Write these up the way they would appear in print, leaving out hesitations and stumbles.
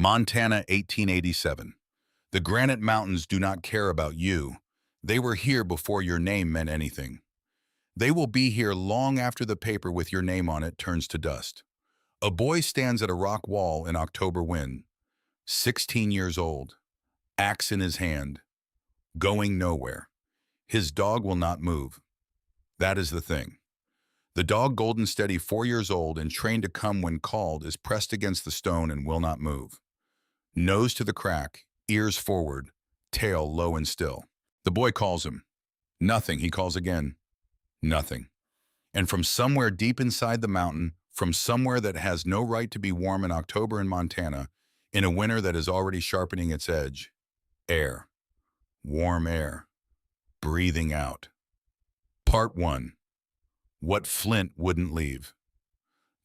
Montana, 1887. The granite mountains do not care about you. They were here before your name meant anything. They will be here long after the paper with your name on it turns to dust. A boy stands at a rock wall in October wind, 16 years old, axe in his hand, going nowhere. His dog will not move. That is the thing. The dog, golden steady, 4 years old and trained to come when called, is pressed against the stone and will not move. Nose to the crack, ears forward, tail low and still. The boy calls him. Nothing. He calls again. Nothing. And from somewhere deep inside the mountain, from somewhere that has no right to be warm in October in Montana, in a winter that is already sharpening its edge, air. Warm air. Breathing out. Part 1. What Flint Wouldn't Leave.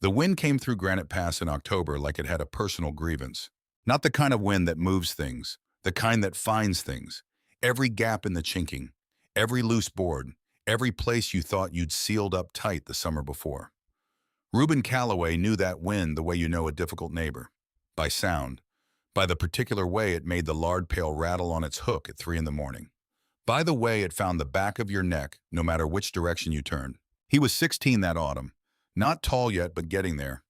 The wind came through Granite Pass in October like it had a personal grievance. Not the kind of wind that moves things, the kind that finds things. Every gap in the chinking, every loose board, every place you thought you'd sealed up tight the summer before. Reuben Calloway knew that wind the way you know a difficult neighbor. By sound. By the particular way it made the lard pail rattle on its hook at 3 in the morning. By the way it found the back of your neck, no matter which direction you turned. He was 16 that autumn. Not tall yet, but getting there.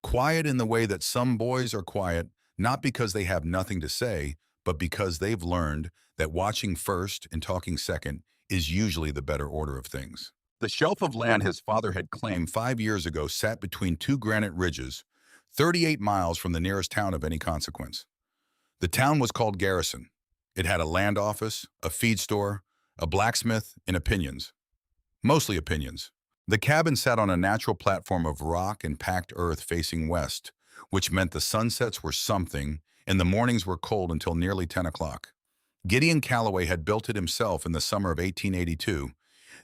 Quiet in the way that some boys are quiet, not because they have nothing to say, but because they've learned that watching first and talking second is usually the better order of things. The shelf of land his father had claimed 5 years ago sat between two granite ridges, 38 miles from the nearest town of any consequence. The town was called Garrison. It had a land office, a feed store, a blacksmith, and opinions. Mostly opinions. The cabin sat on a natural platform of rock and packed earth facing west, which meant the sunsets were something and the mornings were cold until nearly 10 o'clock. Gideon Calloway had built it himself in the summer of 1882,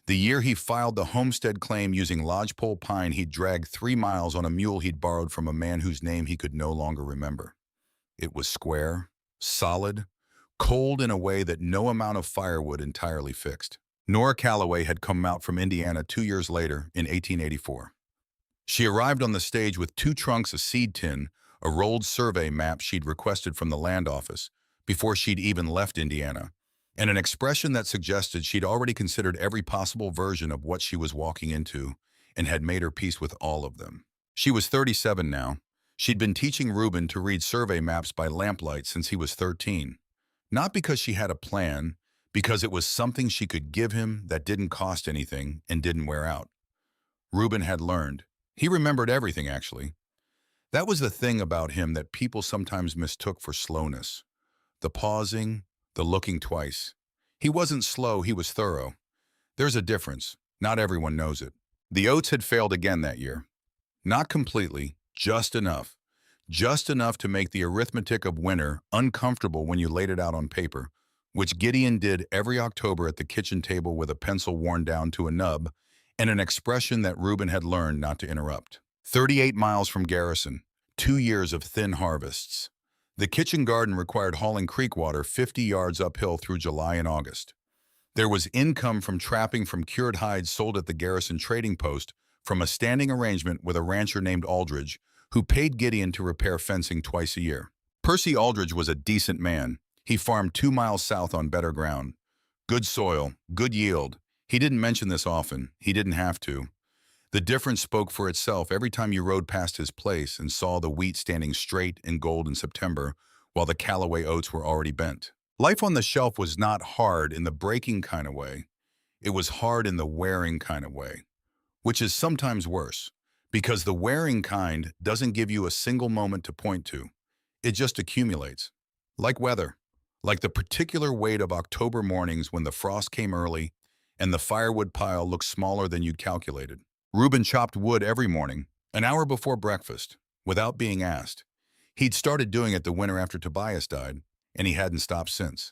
the year he filed the homestead claim using lodgepole pine he'd dragged 3 miles on a mule he'd borrowed from a man whose name he could no longer remember. It was square, solid, cold in a way that no amount of firewood entirely fixed. Nora Calloway had come out from Indiana 2 years later in 1884. She arrived on the stage with 2 trunks of seed tin, a rolled survey map she'd requested from the land office before she'd even left Indiana, and an expression that suggested she'd already considered every possible version of what she was walking into and had made her peace with all of them. She was 37 now. She'd been teaching Reuben to read survey maps by lamplight since he was 13. Not because she had a plan, because it was something she could give him that didn't cost anything and didn't wear out. Reuben had learned. He remembered everything, actually. That was the thing about him that people sometimes mistook for slowness. The pausing, the looking twice. He wasn't slow, he was thorough. There's a difference. Not everyone knows it. The oats had failed again that year. Not completely, just enough. Just enough to make the arithmetic of winter uncomfortable when you laid it out on paper, which Gideon did every October at the kitchen table with a pencil worn down to a nub and an expression that Reuben had learned not to interrupt. 38 miles from Garrison, 2 years of thin harvests. The kitchen garden required hauling creek water 50 yards uphill through July and August. There was income from trapping from cured hides sold at the Garrison trading post from a standing arrangement with a rancher named Aldridge, who paid Gideon to repair fencing twice a year. Percy Aldridge was a decent man. He farmed 2 miles south on better ground. Good soil, good yield. He didn't mention this often. He didn't have to. The difference spoke for itself every time you rode past his place and saw the wheat standing straight and gold in September while the Callaway oats were already bent. Life on the shelf was not hard in the breaking kind of way. It was hard in the wearing kind of way, which is sometimes worse, because the wearing kind doesn't give you a single moment to point to. It just accumulates. Like weather. Like the particular weight of October mornings when the frost came early and the firewood pile looked smaller than you'd calculated. Reuben chopped wood every morning, an hour before breakfast, without being asked. He'd started doing it the winter after Tobias died, and he hadn't stopped since.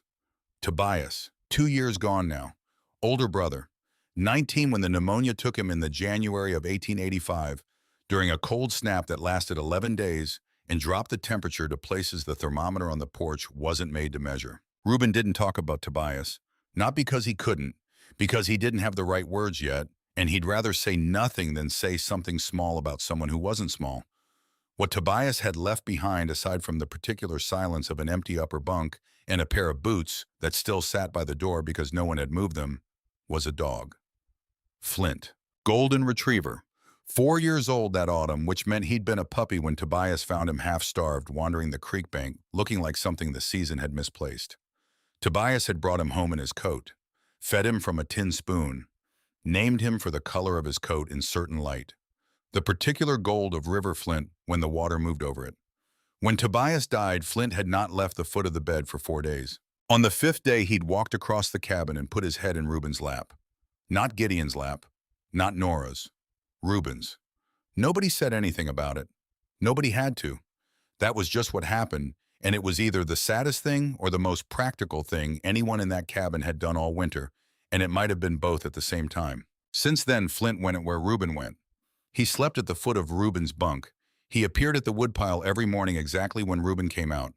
Tobias, 2 years gone now, older brother, 19 when the pneumonia took him in the January of 1885, during a cold snap that lasted 11 days and dropped the temperature to places the thermometer on the porch wasn't made to measure. Reuben didn't talk about Tobias, not because he couldn't, because he didn't have the right words yet, and he'd rather say nothing than say something small about someone who wasn't small. What Tobias had left behind, aside from the particular silence of an empty upper bunk and a pair of boots that still sat by the door because no one had moved them, was a dog. Flint. Golden Retriever. 4 years old that autumn, which meant he'd been a puppy when Tobias found him half-starved wandering the creek bank, looking like something the season had misplaced. Tobias had brought him home in his coat, fed him from a tin spoon, named him for the color of his coat in certain light, the particular gold of River Flint when the water moved over it. When Tobias died, Flint had not left the foot of the bed for 4 days. On the 5th day, he'd walked across the cabin and put his head in Reuben's lap. Not Gideon's lap, not Nora's, Reuben's. Nobody said anything about it. Nobody had to. That was just what happened, and it was either the saddest thing or the most practical thing anyone in that cabin had done all winter, and it might have been both at the same time. Since then, Flint went where Reuben went. He slept at the foot of Reuben's bunk. He appeared at the woodpile every morning exactly when Reuben came out.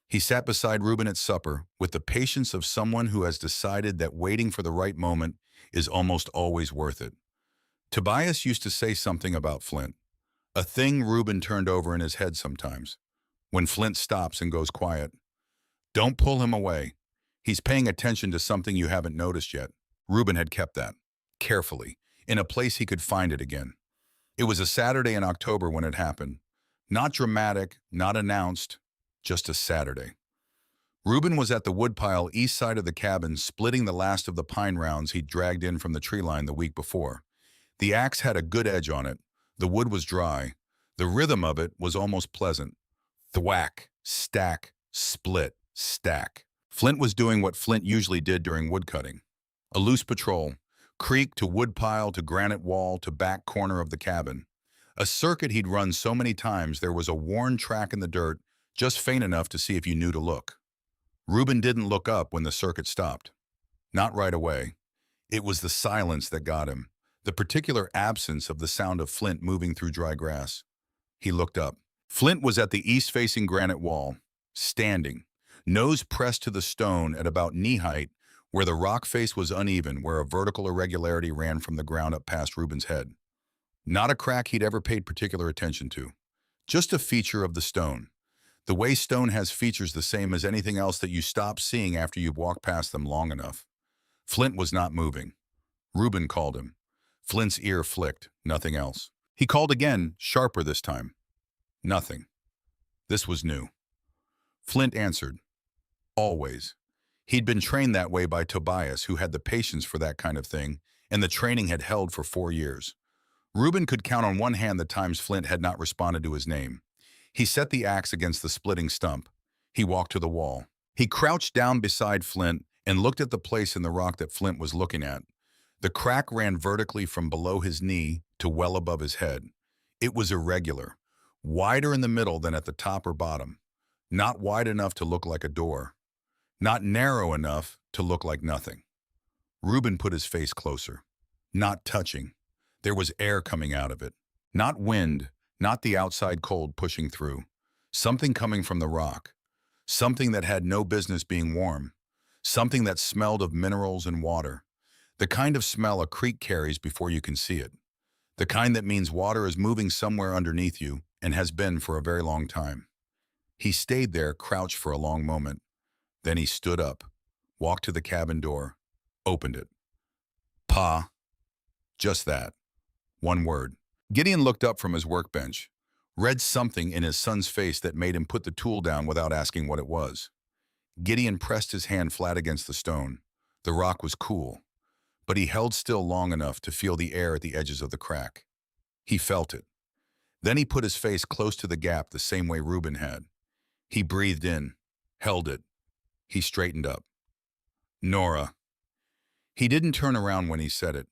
He sat beside Reuben at supper with the patience of someone who has decided that waiting for the right moment is almost always worth it. Tobias used to say something about Flint, a thing Reuben turned over in his head sometimes. When Flint stops and goes quiet, don't pull him away. He's paying attention to something you haven't noticed yet. Reuben had kept that, carefully, in a place he could find it again. It was a Saturday in October when it happened. Not dramatic, not announced, just a Saturday. Reuben was at the woodpile east side of the cabin, splitting the last of the pine rounds he'd dragged in from the tree line the week before. The axe had a good edge on it. The wood was dry. The rhythm of it was almost pleasant. Thwack, stack, split, stack. Flint was doing what Flint usually did during woodcutting. A loose patrol, creek to woodpile to granite wall to back corner of the cabin. A circuit he'd run so many times there was a worn track in the dirt, just faint enough to see if you knew to look. Reuben didn't look up when the circuit stopped. Not right away. It was the silence that got him, the particular absence of the sound of Flint moving through dry grass. He looked up. Flint was at the east-facing granite wall, standing, nose pressed to the stone at about knee height, where the rock face was uneven, where a vertical irregularity ran from the ground up past Reuben's head. Not a crack he'd ever paid particular attention to. Just a feature of the stone. The way stone has features the same as anything else that you stop seeing after you've walked past them long enough. Flint was not moving. Reuben called him. Flint's ear flicked, nothing else. He called again, sharper this time. Nothing. This was new. Flint answered. Always. He'd been trained that way by Tobias, who had the patience for that kind of thing, and the training had held for 4 years. Reuben could count on one hand the times Flint had not responded to his name. He set the axe against the splitting stump. He walked to the wall. He crouched down beside Flint and looked at the place in the rock that Flint was looking at. The crack ran vertically from below his knee to well above his head. It was irregular, wider in the middle than at the top or bottom. Not wide enough to look like a door. Not narrow enough to look like nothing. Reuben put his face closer. Not touching. There was air coming out of it. Not wind, not the outside cold pushing through. Something coming from the rock. Something that had no business being warm. Something that smelled of minerals and water. The kind of smell a creek carries before you can see it. The kind that means water is moving somewhere underneath you and has been for a very long time. He stayed there, crouched for a long moment. Then he stood up, walked to the cabin door, opened it. Pa. Just that. One word. Gideon looked up from his workbench, read something in his son's face that made him put the tool down without asking what it was. Gideon pressed his hand flat against the stone. The rock was cool, but he held still long enough to feel the air at the edges of the crack. He felt it. Then he put his face close to the gap the same way Reuben had. He breathed in, held it. He straightened up. Nora. He didn't turn around when he said it,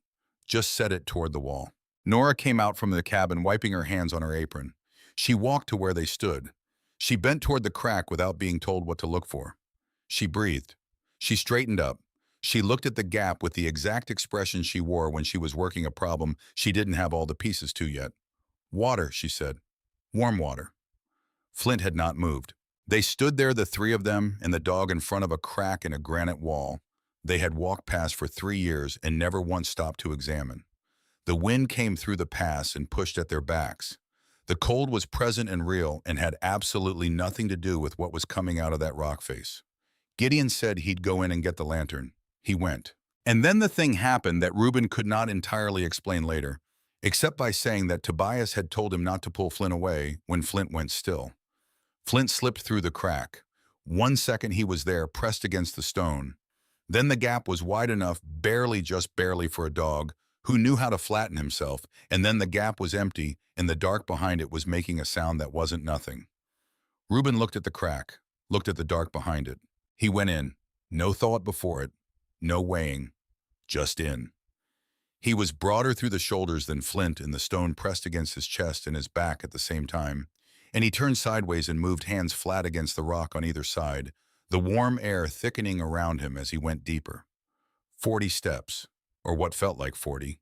just said it toward the wall. Nora came out from the cabin, wiping her hands on her apron. She walked to where they stood. She bent toward the crack without being told what to look for. She breathed. She straightened up. She looked at the gap with the exact expression she wore when she was working a problem she didn't have all the pieces to yet. Water, she said. Warm water. Flint had not moved. They stood there, the three of them, and the dog in front of a crack in a granite wall they had walked past for 3 years and never once stopped to examine. The wind came through the pass and pushed at their backs. The cold was present and real and had absolutely nothing to do with what was coming out of that rock face. Gideon said he'd go in and get the lantern. He went. And then the thing happened that Reuben could not entirely explain later, except by saying that Tobias had told him not to pull Flint away when Flint went still. Flint slipped through the crack. 1 second he was there, pressed against the stone. Then the gap was wide enough, barely, just barely, for a dog who knew how to flatten himself, and then the gap was empty, and the dark behind it was making a sound that wasn't nothing. Reuben looked at the crack, looked at the dark behind it. He went in. No thought before it. No weighing. Just in. He was broader through the shoulders than Flint, and the stone pressed against his chest and his back at the same time, and he turned sideways and moved hands flat against the rock on either side, the warm air thickening around him as he went deeper. 40 steps, or what felt like 40.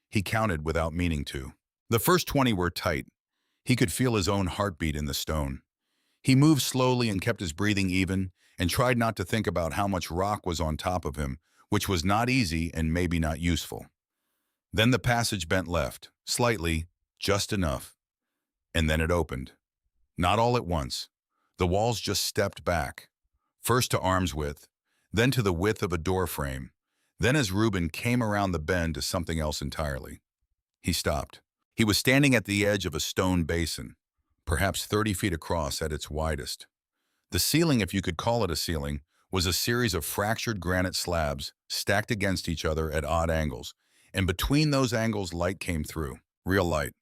He counted without meaning to. The first 20 were tight. He could feel his own heartbeat in the stone. He moved slowly and kept his breathing even, and tried not to think about how much rock was on top of him, which was not easy and maybe not useful. Then the passage bent left, slightly, just enough. And then it opened. Not all at once. The walls just stepped back, first to arm's width, then to the width of a door frame, then as Reuben came around the bend to something else entirely. He stopped. He was standing at the edge of a stone basin, perhaps 30 feet across at its widest. The ceiling, if you could call it a ceiling, was a series of fractured granite slabs stacked against each other at odd angles, and between those angles light came through, real light.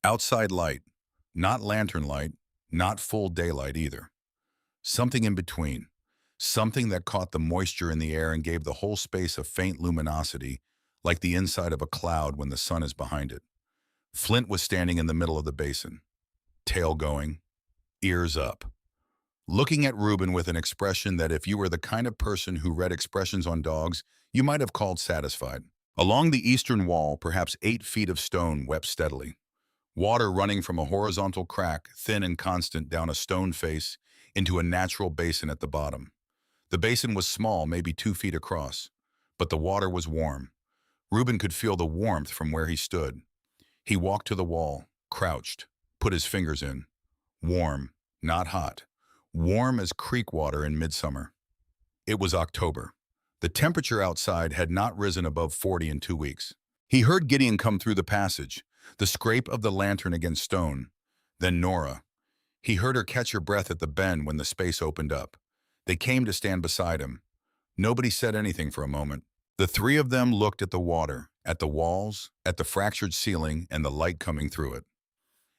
Outside light, not lantern light, not full daylight either. Something in between, something that caught the moisture in the air and gave the whole space a faint luminosity, like the inside of a cloud when the sun is behind it. Flint was standing in the middle of the basin, tail going, ears up, looking at Reuben with an expression that if you were the kind of person who read expressions on dogs, you might have called satisfied. Along the eastern wall, perhaps 8 feet of stone wept steadily. Water running from a horizontal crack, thin and constant, down a stone face into a natural basin at the bottom. The basin was small, maybe 2 feet across, but the water was warm. Reuben could feel the warmth from where he stood. He walked to the wall, crouched, put his fingers in. Warm, not hot. Warm as creek water in midsummer. It was October. The temperature outside had not risen above 40 in 2 weeks. He heard Gideon come through the passage, the scrape of the lantern against stone. Then Nora. He heard her catch her breath at the bend when the space opened up. They came to stand beside him. Nobody said anything for a moment. The three of them looked at the water, at the walls, at the fractured ceiling and the light coming through it.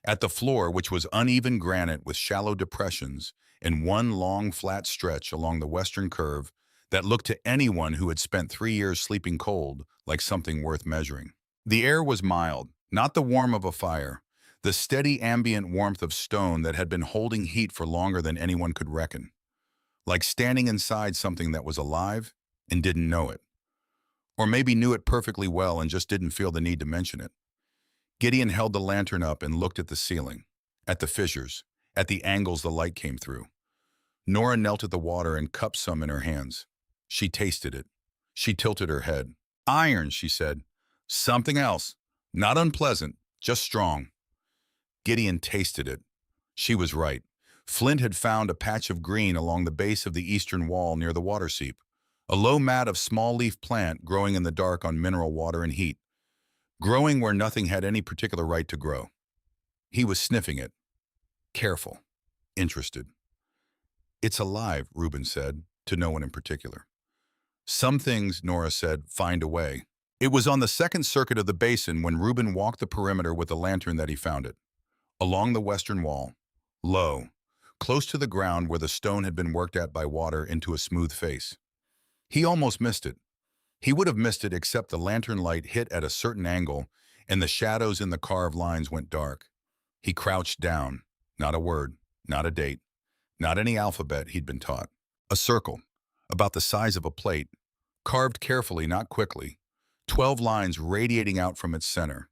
At the floor, which was uneven granite with shallow depressions and one long flat stretch along the western curve that looked to anyone who had spent 3 years sleeping cold like something worth measuring. The air was mild, not the warmth of a fire, the steady ambient warmth of stone that had been holding heat for longer than anyone could reckon. Like standing inside something that was alive and didn't know it. Or maybe knew it perfectly well and just didn't feel the need to mention it. Gideon held the lantern up and looked at the ceiling, at the fissures, at the angles the light came through. Nora knelt at the water and cupped some in her hands. She tasted it. She tilted her head. Iron, she said. Something else. Not unpleasant, just strong. Gideon tasted it. She was right. Flint had found a patch of green along the base of the eastern wall near the water seep, a low mat of small-leaf plant growing in the dark on mineral water and heat, growing where nothing had any particular right to grow. He was sniffing it, careful, interested. It's alive, Reuben said, to no one in particular. Some things, Nora said, find a way. It was on the second circuit of the basin when Reuben walked the perimeter with the lantern that he found it. Along the western wall, low, close to the ground where the stone had been worked at by water into a smooth face. He almost missed it. He would have missed it except the lantern light hit at a certain angle and the shadows in the carved lines went dark. He crouched down, not a word, not a date, not any alphabet he'd been taught. A circle, about the size of a plate, carved carefully, not quickly, 12 lines radiating out from its center.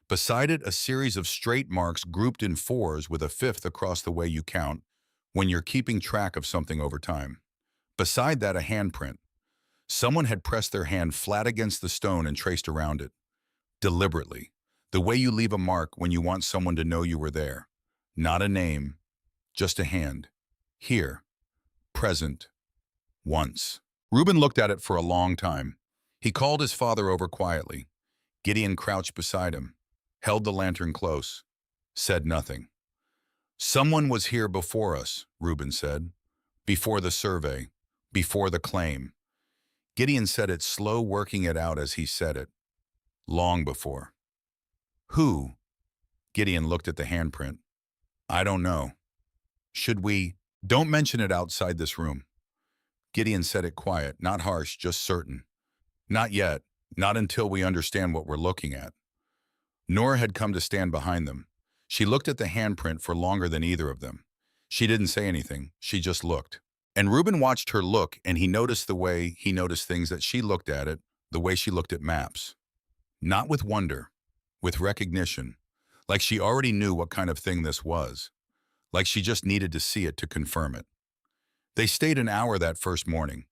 Beside it, a series of straight marks grouped in fours with a fifth across the way you count when you're keeping track of something over time. Beside that, a handprint. Someone had pressed their hand flat against the stone and traced around it. Deliberately. The way you leave a mark when you want someone to know you were there. Not a name, just a hand. Here, present, once. Reuben looked at it for a long time. He called his father over quietly. Gideon crouched beside him, held the lantern close, said nothing. Someone was here before us, Reuben said. Before the survey, before the claim. Gideon said it slow, working it out as he said it. Long before. Who? Gideon looked at the handprint. I don't know. Should we? Don't mention it outside this room. Gideon said it quiet, not harsh, just certain. Not yet, not until we understand what we're looking at. Nora had come to stand behind them. She looked at the handprint for longer than either of them. She didn't say anything, she just looked. And Reuben watched her look, and he noticed the way he noticed things that she looked at it, the way she looked at maps. Not with wonder, with recognition, like she already knew what kind of thing this was, like she just needed to see it to confirm it. They stayed an hour that first morning.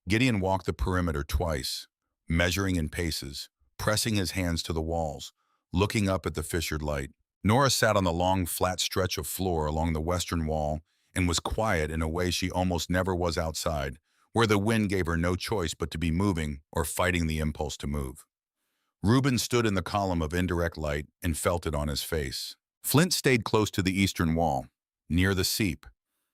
Gideon walked the perimeter twice, measuring in paces, pressing his hands to the walls, looking up at the fissured light. Nora sat on the long, flat stretch of floor along the western wall and was quiet in a way she almost never was outside, where the wind gave her no choice but to be moving or fighting the impulse to move. Reuben stood in the column of indirect light and felt it on his face. Flint stayed close to the eastern wall, near the seep.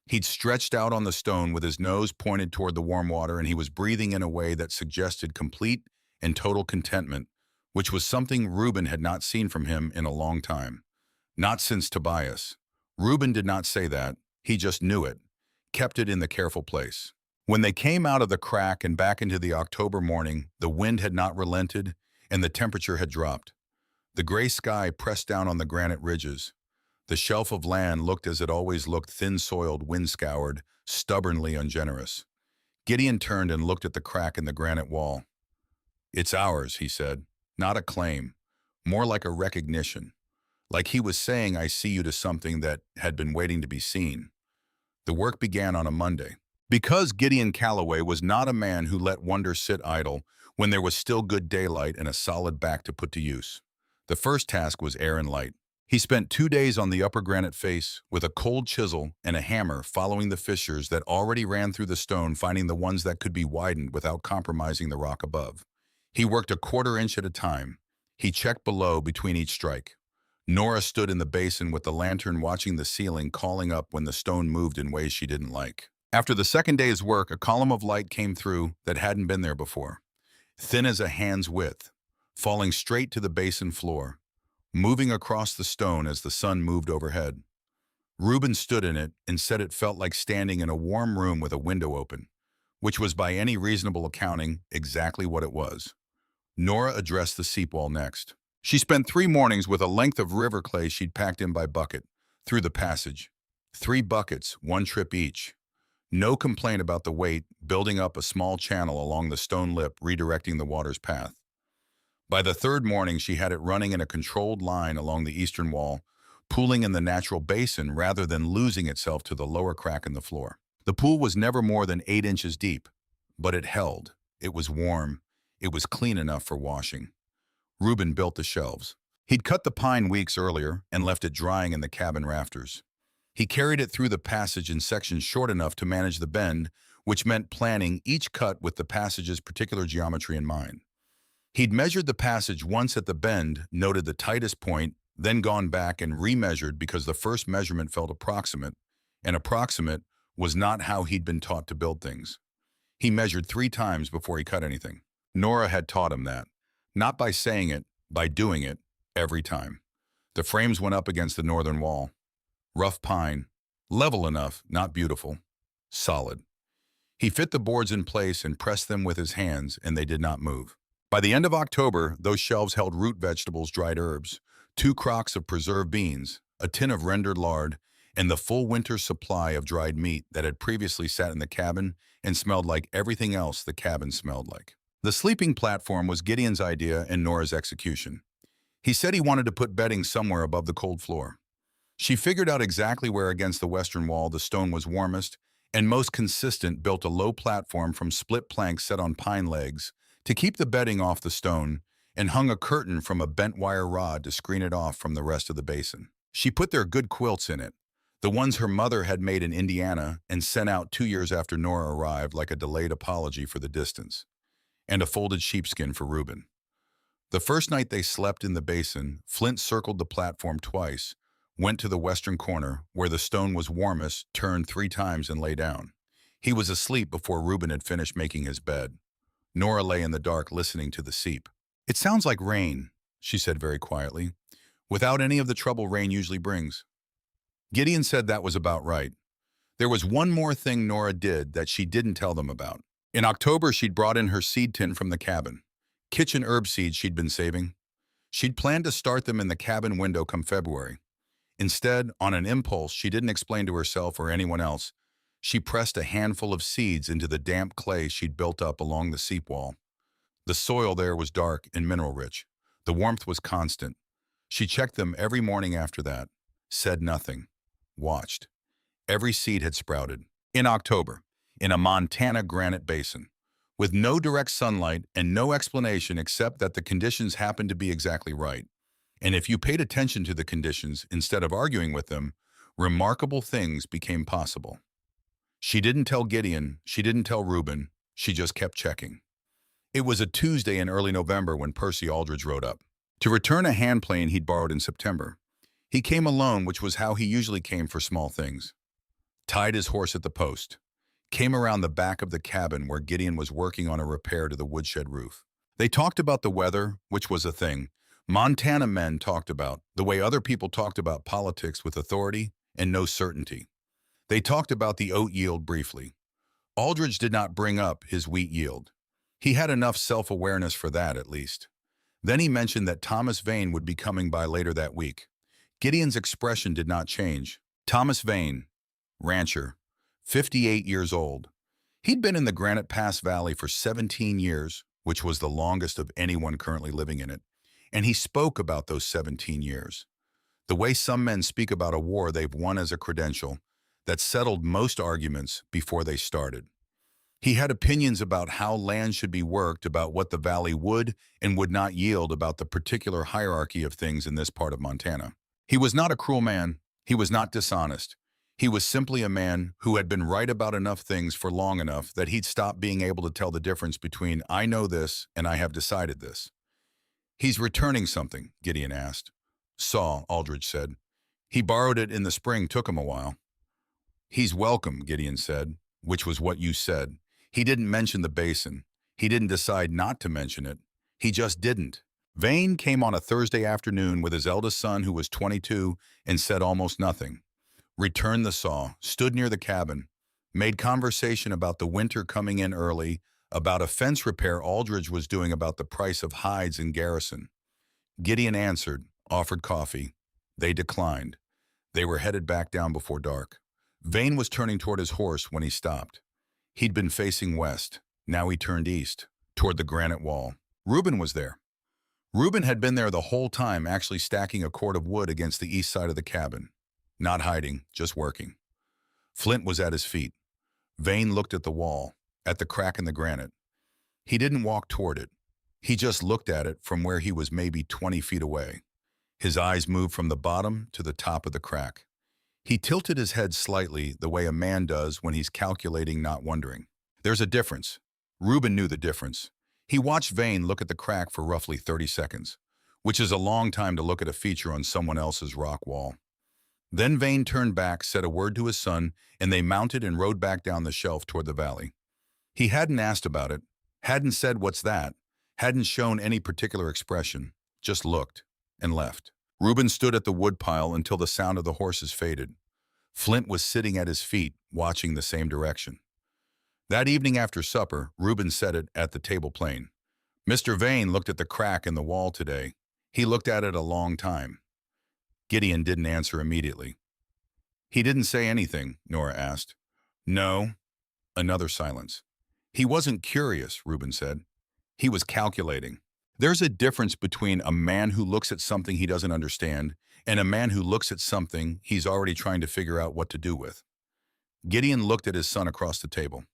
He'd stretched out on the stone with his nose pointed toward the warm water, and he was breathing in a way that suggested complete and total contentment, which was something Reuben had not seen from him in a long time. Not since Tobias. Reuben did not say that. He just knew it, kept it in the careful place. When they came out of the crack and back into the October morning, the wind had not relented and the temperature had dropped. The gray sky pressed down on the granite ridges. The shelf of land looked as it always looked, thin-soiled, wind-scoured, stubbornly ungenerous. Gideon turned and looked at the crack in the granite wall. It's ours, he said. Not a claim. More like a recognition. Like he was saying, I see you to something that had been waiting to be seen. The work began on a Monday. Because Gideon Calloway was not a man who let wonder sit idle when there was still good daylight and a solid back to put to use. The first task was air and light. He spent 2 days on the upper granite face with a cold chisel and a hammer, following the fissures that already ran through the stone, finding the ones that could be widened without compromising the rock above. He worked a 1/4 inch at a time. He checked below between each strike. Nora stood in the basin with the lantern, watching the ceiling, calling up when the stone moved in ways she didn't like. After the second day's work, a column of light came through that hadn't been there before, thin as a hand's width, falling straight to the basin floor, moving across the stone as the sun moved overhead. Reuben stood in it and said it felt like standing in a warm room with a window open, which was by any reasonable accounting exactly what it was. Nora addressed the seep wall next. She spent 3 mornings with a length of river clay she'd packed in by bucket, through the passage. 3 buckets, 1 trip each. No complaint about the weight, building up a small channel along the stone lip, redirecting the water's path. By the 3rd morning, she had it running in a controlled line along the eastern wall, pooling in the natural basin rather than losing itself to the lower crack in the floor. The pool was never more than 8 inches deep, but it held. It was warm. It was clean enough for washing. Reuben built the shelves. He'd cut the pine weeks earlier and left it drying in the cabin rafters. He carried it through the passage in sections short enough to manage the bend, which meant planning each cut with the passage's particular geometry in mind. He'd measured the passage once at the bend, noted the tightest point, then gone back and remeasured because the first measurement felt approximate, and approximate was not how he'd been taught to build things. He measured 3 times before he cut anything. Nora had taught him that. Not by saying it, by doing it, every time. The frames went up against the northern wall. Rough pine, level enough, not beautiful, solid. He fit the boards in place and pressed them with his hands, and they did not move. By the end of October, those shelves held root vegetables, dried herbs, 2 crocks of preserved beans, a tin of rendered lard, and the full winter's supply of dried meat that had previously sat in the cabin and smelled like everything else the cabin smelled like. The sleeping platform was Gideon's idea and Nora's execution. He said he wanted to put bedding somewhere above the cold floor. She figured out exactly where against the western wall the stone was warmest and most consistent, built a low platform from split planks set on pine legs to keep the bedding off the stone, and hung a curtain from a bent wire rod to screen it off from the rest of the basin. She put their good quilts in it, The ones her mother had made in Indiana and sent out 2 years after Nora arrived like a delayed apology for the distance, and a folded sheepskin for Reuben. The first night they slept in the basin, Flint circled the platform twice, went to the western corner, where the stone was warmest, turned 3 times and lay down. He was asleep before Reuben had finished making his bed. Nora lay in the dark listening to the seep. "It sounds like rain," she said very quietly, "without any of the trouble rain usually brings." Gideon said that was about right. There was one more thing Nora did that she didn't tell them about. In October, she'd brought in her seed tin from the cabin. Kitchen herb seeds she'd been saving. She'd planned to start them in the cabin window come February. Instead, on an impulse she didn't explain to herself or anyone else, she pressed a handful of seeds into the damp clay she'd built up along the seep wall. The soil there was dark and mineral-rich. The warmth was constant. She checked them every morning after that, said nothing, watched. Every seed had sprouted. In October, in a Montana granite basin, with no direct sunlight and no explanation except that the conditions happened to be exactly right. And if you paid attention to the conditions instead of arguing with them, remarkable things became possible. She didn't tell Gideon, she didn't tell Reuben, she just kept checking. It was a Tuesday in early November when Percy Aldridge rode up to return a hand plane he'd borrowed in September. He came alone, which was how he usually came for small things. Tied his horse at the post. Came around the back of the cabin where Gideon was working on a repair to the woodshed roof. They talked about the weather, which was a thing Montana men talked about, the way other people talked about politics with authority and no certainty. They talked about the oat yield briefly. Aldridge did not bring up his wheat yield. He had enough self-awareness for that, at least. Then he mentioned that Thomas Vane would be coming by later that week. Gideon's expression did not change. Thomas Vane, rancher, 58 years old. He'd been in the Granite Pass Valley for 17 years, which was the longest of anyone currently living in it, and he spoke about those 17 years. The way some men speak about a war they've won as a credential that settled most arguments before they started. He had opinions about how land should be worked, about what the valley would and would not yield, about the particular hierarchy of things in this part of Montana. He was not a cruel man. He was not dishonest. He was simply a man who had been right about enough things for long enough that he'd stopped being able to tell the difference between "I know this" and "I have decided this." "He's returning something," Gideon asked. "Saw," Aldridge said. "He borrowed it in the spring, took him a while." "He's welcome," Gideon said, which was what you said. He didn't mention the basin. He didn't decide not to mention it. He just didn't. Vane came on a Thursday afternoon with his eldest son, who was 22, and said almost nothing. Returned the saw, stood near the cabin, made conversation about the winter coming in early, about a fence repair Aldridge was doing, about the price of hides in Garrison. Gideon answered, offered coffee. They declined. They were headed back down before dark. Vane was turning toward his horse when he stopped. He'd been facing west. Now he turned east, toward the granite wall. Reuben was there. Reuben had been there the whole time, actually stacking a cord of wood against the east side of the cabin. Not hiding, just working. Flint was at his feet. Vane looked at the wall, at the crack in the granite. He didn't walk toward it. He just looked at it from where he was maybe 20 feet away. His eyes moved from the bottom to the top of the crack. He tilted his head slightly, the way a man does when he's calculating, not wondering. There's a difference. Reuben knew the difference. He watched Vane look at the crack for roughly 30 seconds, which is a long time to look at a feature on someone else's rock wall. Then Vane turned back, said a word to his son, and they mounted and rode back down the shelf toward the valley. He hadn't asked about it, hadn't said "what's that," hadn't shown any particular expression, just looked and left. Reuben stood at the woodpile until the sound of the horses faded. Flint was sitting at his feet, watching the same direction. That evening after supper, Reuben said it at the table plain. "Mr. Vane looked at the crack in the wall today. He looked at it a long time." Gideon didn't answer immediately. "He didn't say anything?" Nora asked. "No." Another silence. "He wasn't curious," Reuben said. "He was calculating." There's a difference between a man who looks at something he doesn't understand and a man who looks at something he's already trying to figure out what to do with. Gideon looked at his son across the table.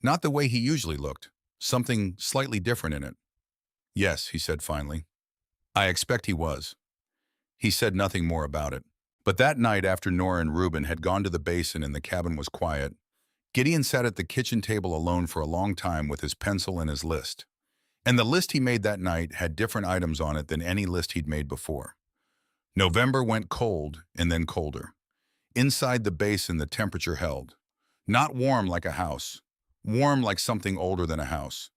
Not the way he usually looked, something slightly different in it. "Yes," he said finally. "I expect he was." He said nothing more about it. But that night, after Nora and Reuben had gone to the basin and the cabin was quiet, Gideon sat at the kitchen table alone for a long time with his pencil and his list. And the list he made that night had different items on it than any list he'd made before. November went cold and then colder. Inside the basin, the temperature held. Not warm like a house, warm like something older than a house.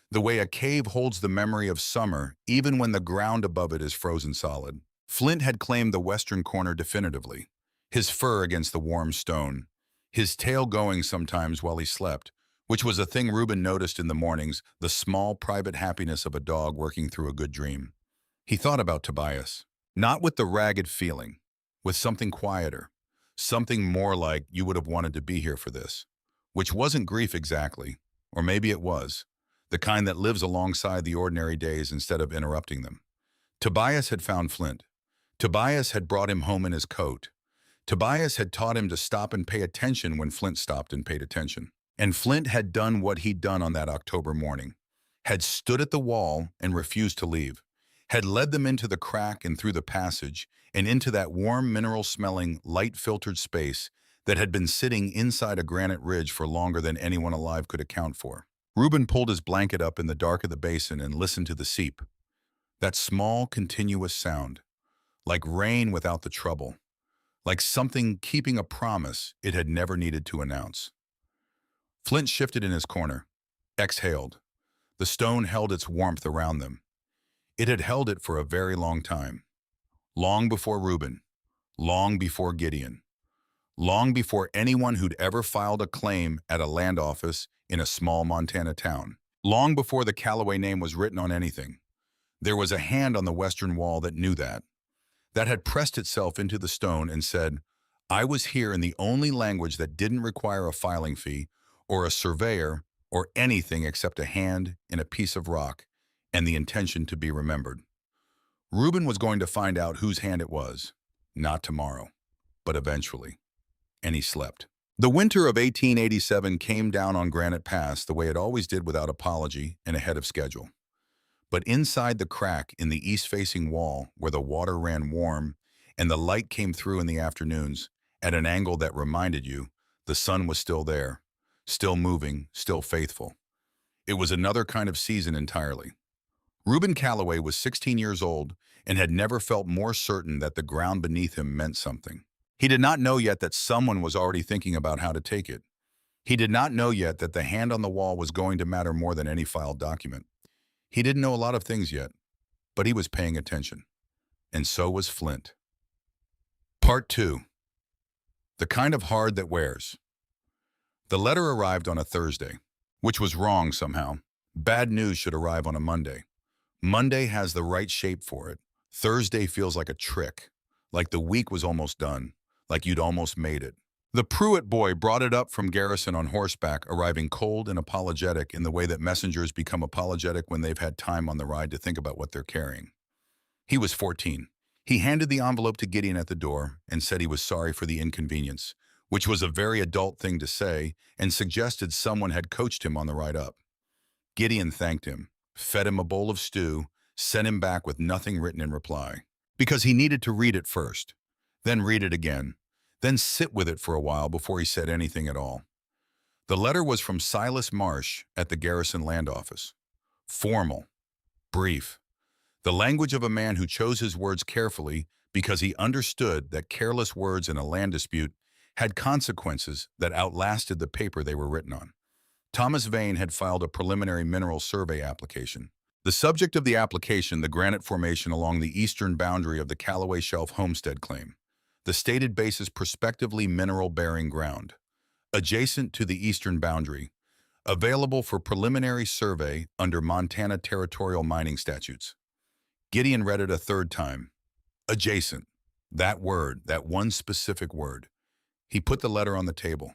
The way a cave holds the memory of summer even when the ground above it is frozen solid. Flint had claimed the western corner definitively, his fur against the warm stone, his tail going sometimes while he slept, which was a thing Reuben noticed in the mornings, the small private happiness of a dog working through a good dream. He thought about Tobias, not with the ragged feeling, with something quieter, something more like you would have wanted to be here for this, which wasn't grief exactly, or maybe it was, the kind that lives alongside the ordinary days instead of interrupting them. Tobias had found Flint. Tobias had brought him home in his coat. Tobias had taught him to stop and pay attention when Flint stopped and paid attention. And Flint had done what he'd done on that October morning, had stood at the wall and refused to leave, had led them into the crack and through the passage and into that warm, mineral-smelling, light-filtered space that had been sitting inside a granite ridge for longer than anyone alive could account for. Reuben pulled his blanket up in the dark of the basin and listened to the seep, that small, continuous sound, like rain without the trouble, like something keeping a promise it had never needed to announce. Flint shifted in his corner, exhaled. The stone held its warmth around them. It had held it for a very long time. Long before Reuben, long before Gideon, long before anyone who'd ever filed a claim at a land office in a small Montana town, long before the Callaway name was written on anything. There was a hand on the western wall that knew that had pressed itself into the stone and said, I was here in the only language that didn't require a filing fee or a surveyor or anything except a hand in a piece of rock and the intention to be remembered. Reuben was going to find out whose hand it was, not tomorrow, but eventually. And he slept. The winter of 1887 came down on Granite Pass the way it always did, without apology and ahead of schedule. But inside the crack in the east-facing wall, where the water ran warm and the light came through in the afternoons at an angle that reminded you the sun was still there, still moving, still faithful. It was another kind of season entirely. Reuben Callaway was 16 years old and had never felt more certain that the ground beneath him meant something. He did not know yet that someone was already thinking about how to take it. He did not know yet that the hand on the wall was going to matter more than any filed document. He didn't know a lot of things yet, but he was paying attention. And so was Flint. Part 2. The kind of hard that wears. The letter arrived on a Thursday, which was wrong somehow. Bad news should arrive on a Monday. Monday has the right shape for it. Thursday feels like a trick, like the week was almost done, like you'd almost made it. The Pruitt boy brought it up from Garrison on horseback, arriving cold and apologetic in the way that messengers become apologetic when they've had time on the ride to think about what they're carrying. He was 14. He handed the envelope to Gideon at the door and said he was sorry for the inconvenience, which was a very adult thing to say, and suggested someone had coached him on the ride up. Gideon thanked him, fed him a bowl of stew, sent him back with nothing written in reply, because he needed to read it first, then read it again, then sit with it for a while before he said anything at all. The letter was from Silas Marsh at the Garrison Land Office. Formal, brief, the language of a man who chose his words carefully because he understood that careless words in a land dispute had consequences that outlasted the paper they were written on. Thomas Vane had filed a preliminary mineral survey application. The subject of the application, the granite formation along the eastern boundary of the Callaway Shelf homestead claim. The stated basis prospectively mineral-bearing ground, adjacent to the eastern boundary, available for preliminary survey under Montana territorial mining statutes. Gideon read it a third time. Adjacent. That word, that one specific word. He put the letter on the table,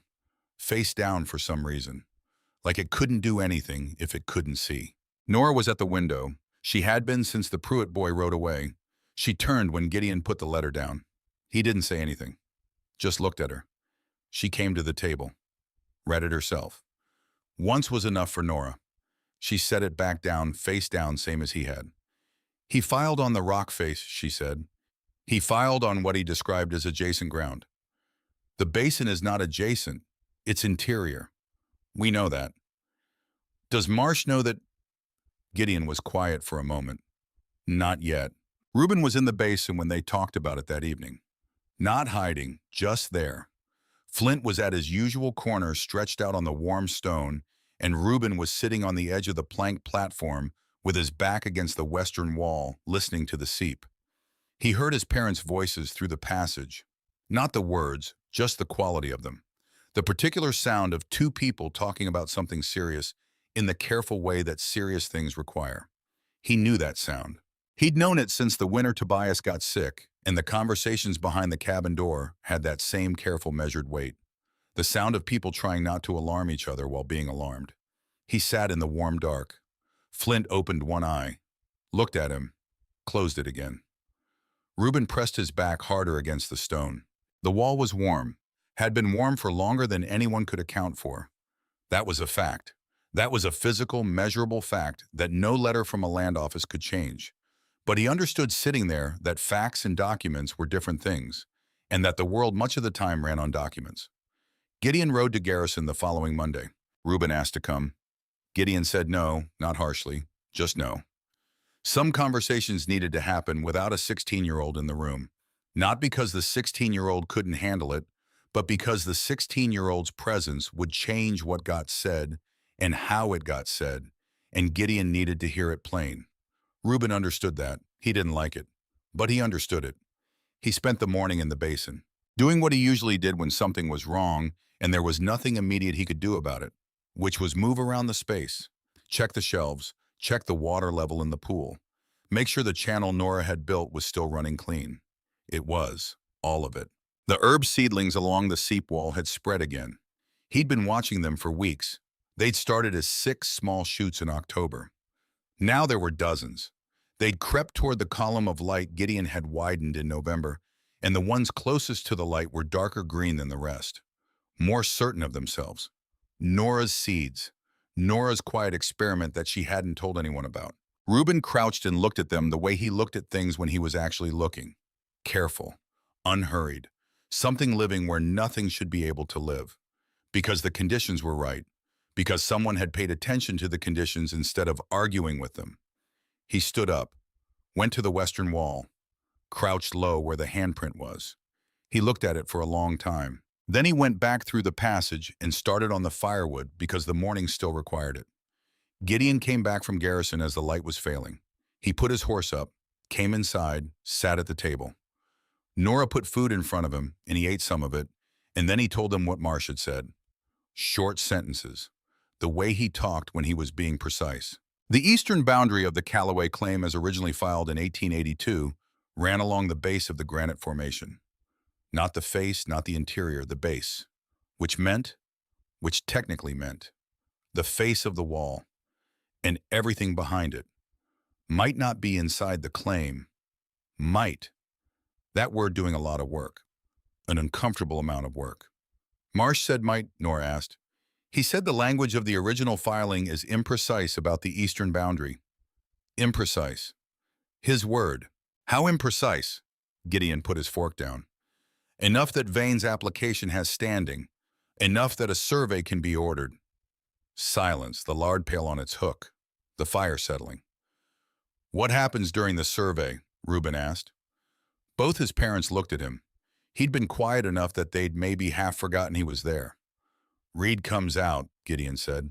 face down for some reason, like it couldn't do anything if it couldn't see. Nora was at the window. She had been since the Pruitt boy rode away. She turned when Gideon put the letter down. He didn't say anything, just looked at her. She came to the table, read it herself. Once was enough for Nora. She set it back down, face down, same as he had. He filed on the rock face, she said. He filed on what he described as adjacent ground. The basin is not adjacent, it's interior. We know that. Does Marsh know that? Gideon was quiet for a moment. Not yet. Reuben was in the basin when they talked about it that evening. Not hiding, just there. Flint was at his usual corner stretched out on the warm stone, and Reuben was sitting on the edge of the plank platform with his back against the western wall, listening to the seep. He heard his parents' voices through the passage. Not the words, just the quality of them. The particular sound of two people talking about something serious in the careful way that serious things require. He knew that sound. He'd known it since the winter Tobias got sick, and the conversations behind the cabin door had that same careful measured weight. The sound of people trying not to alarm each other while being alarmed. He sat in the warm dark. Flint opened one eye, looked at him, closed it again. Reuben pressed his back harder against the stone. The wall was warm, had been warm for longer than anyone could account for. That was a fact. That was a physical, measurable fact that no letter from a land office could change. But he understood sitting there that facts and documents were different things, and that the world much of the time ran on documents. Gideon rode to Garrison the following Monday. Reuben asked to come. Gideon said no, not harshly, just no. Some conversations needed to happen without a 16-year-old in the room. Not because the 16-year-old couldn't handle it, but because the 16-year-old's presence would change what got said and how it got said, and Gideon needed to hear it plain. Reuben understood that. He didn't like it, but he understood it. He spent the morning in the basin, doing what he usually did when something was wrong and there was nothing immediate he could do about it, which was move around the space, check the shelves, check the water level in the pool, make sure the channel Nora had built was still running clean. It was, all of it. The herb seedlings along the seep wall had spread again. He'd been watching them for weeks. They'd started as 6 small shoots in October. Now there were dozens. They'd crept toward the column of light Gideon had widened in November, and the ones closest to the light were darker green than the rest. More certain of themselves. Nora's seeds. Nora's quiet experiment that she hadn't told anyone about. Reuben crouched and looked at them the way he looked at things when he was actually looking. Careful. Unhurried. Something living where nothing should be able to live. Because the conditions were right. Because someone had paid attention to the conditions instead of arguing with them. He stood up, went to the western wall, crouched low where the handprint was. He looked at it for a long time. Then he went back through the passage and started on the firewood because the morning still required it. Gideon came back from Garrison as the light was failing. He put his horse up, came inside, sat at the table. Nora put food in front of him, and he ate some of it, and then he told them what Marsh had said. Short sentences. The way he talked when he was being precise. The eastern boundary of the Callaway claim, as originally filed in 1882, ran along the base of the granite formation. Not the face, not the interior, the base. Which technically meant, the face of the wall, and everything behind it. Might not be inside the claim. Might. That word doing a lot of work. An uncomfortable amount of work. Marsh said might, Nora asked. He said the language of the original filing is imprecise about the eastern boundary. Imprecise. His word. How imprecise? Gideon put his fork down. Enough that Vane's application has standing. Enough that a survey can be ordered. Silence, the lard pail on its hook. The fire settling. What happens during the survey? Reuben asked. Both his parents looked at him. He'd been quiet enough that they'd maybe half forgotten he was there. Reed comes out, Gideon said.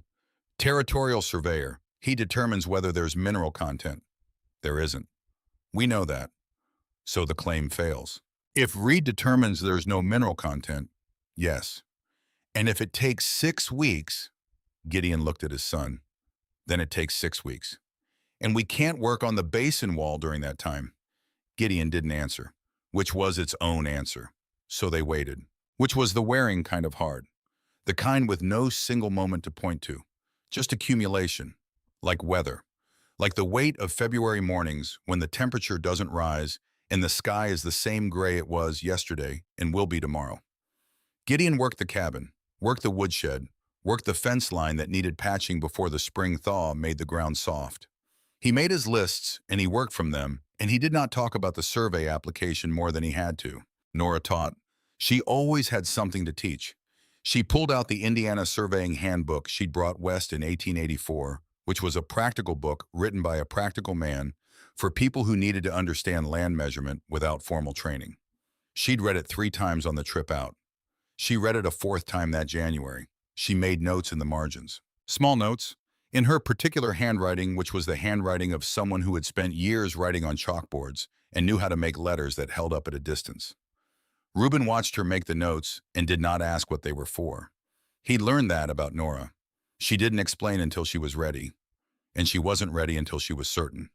Territorial surveyor. He determines whether there's mineral content. There isn't. We know that. So the claim fails. If Reed determines there's no mineral content, yes. And if it takes 6 weeks, Gideon looked at his son, then it takes 6 weeks. And we can't work on the basin wall during that time. Gideon didn't answer, which was its own answer. So they waited, which was the wearing kind of hard. The kind with no single moment to point to, just accumulation, like weather, like the weight of February mornings when the temperature doesn't rise and the sky is the same gray it was yesterday and will be tomorrow. Gideon worked the cabin, worked the woodshed, worked the fence line that needed patching before the spring thaw made the ground soft. He made his lists and he worked from them, and he did not talk about the survey application more than he had to. Nora taught. She always had something to teach. She pulled out the Indiana Surveying Handbook she'd brought west in 1884, which was a practical book written by a practical man for people who needed to understand land measurement without formal training. She'd read it 3 times on the trip out. She read it a 4th time that January. She made notes in the margins. Small notes. In her particular handwriting, which was the handwriting of someone who had spent years writing on chalkboards and knew how to make letters that held up at a distance. Reuben watched her make the notes and did not ask what they were for. He learned that about Nora. She didn't explain until she was ready, and she wasn't ready until she was certain,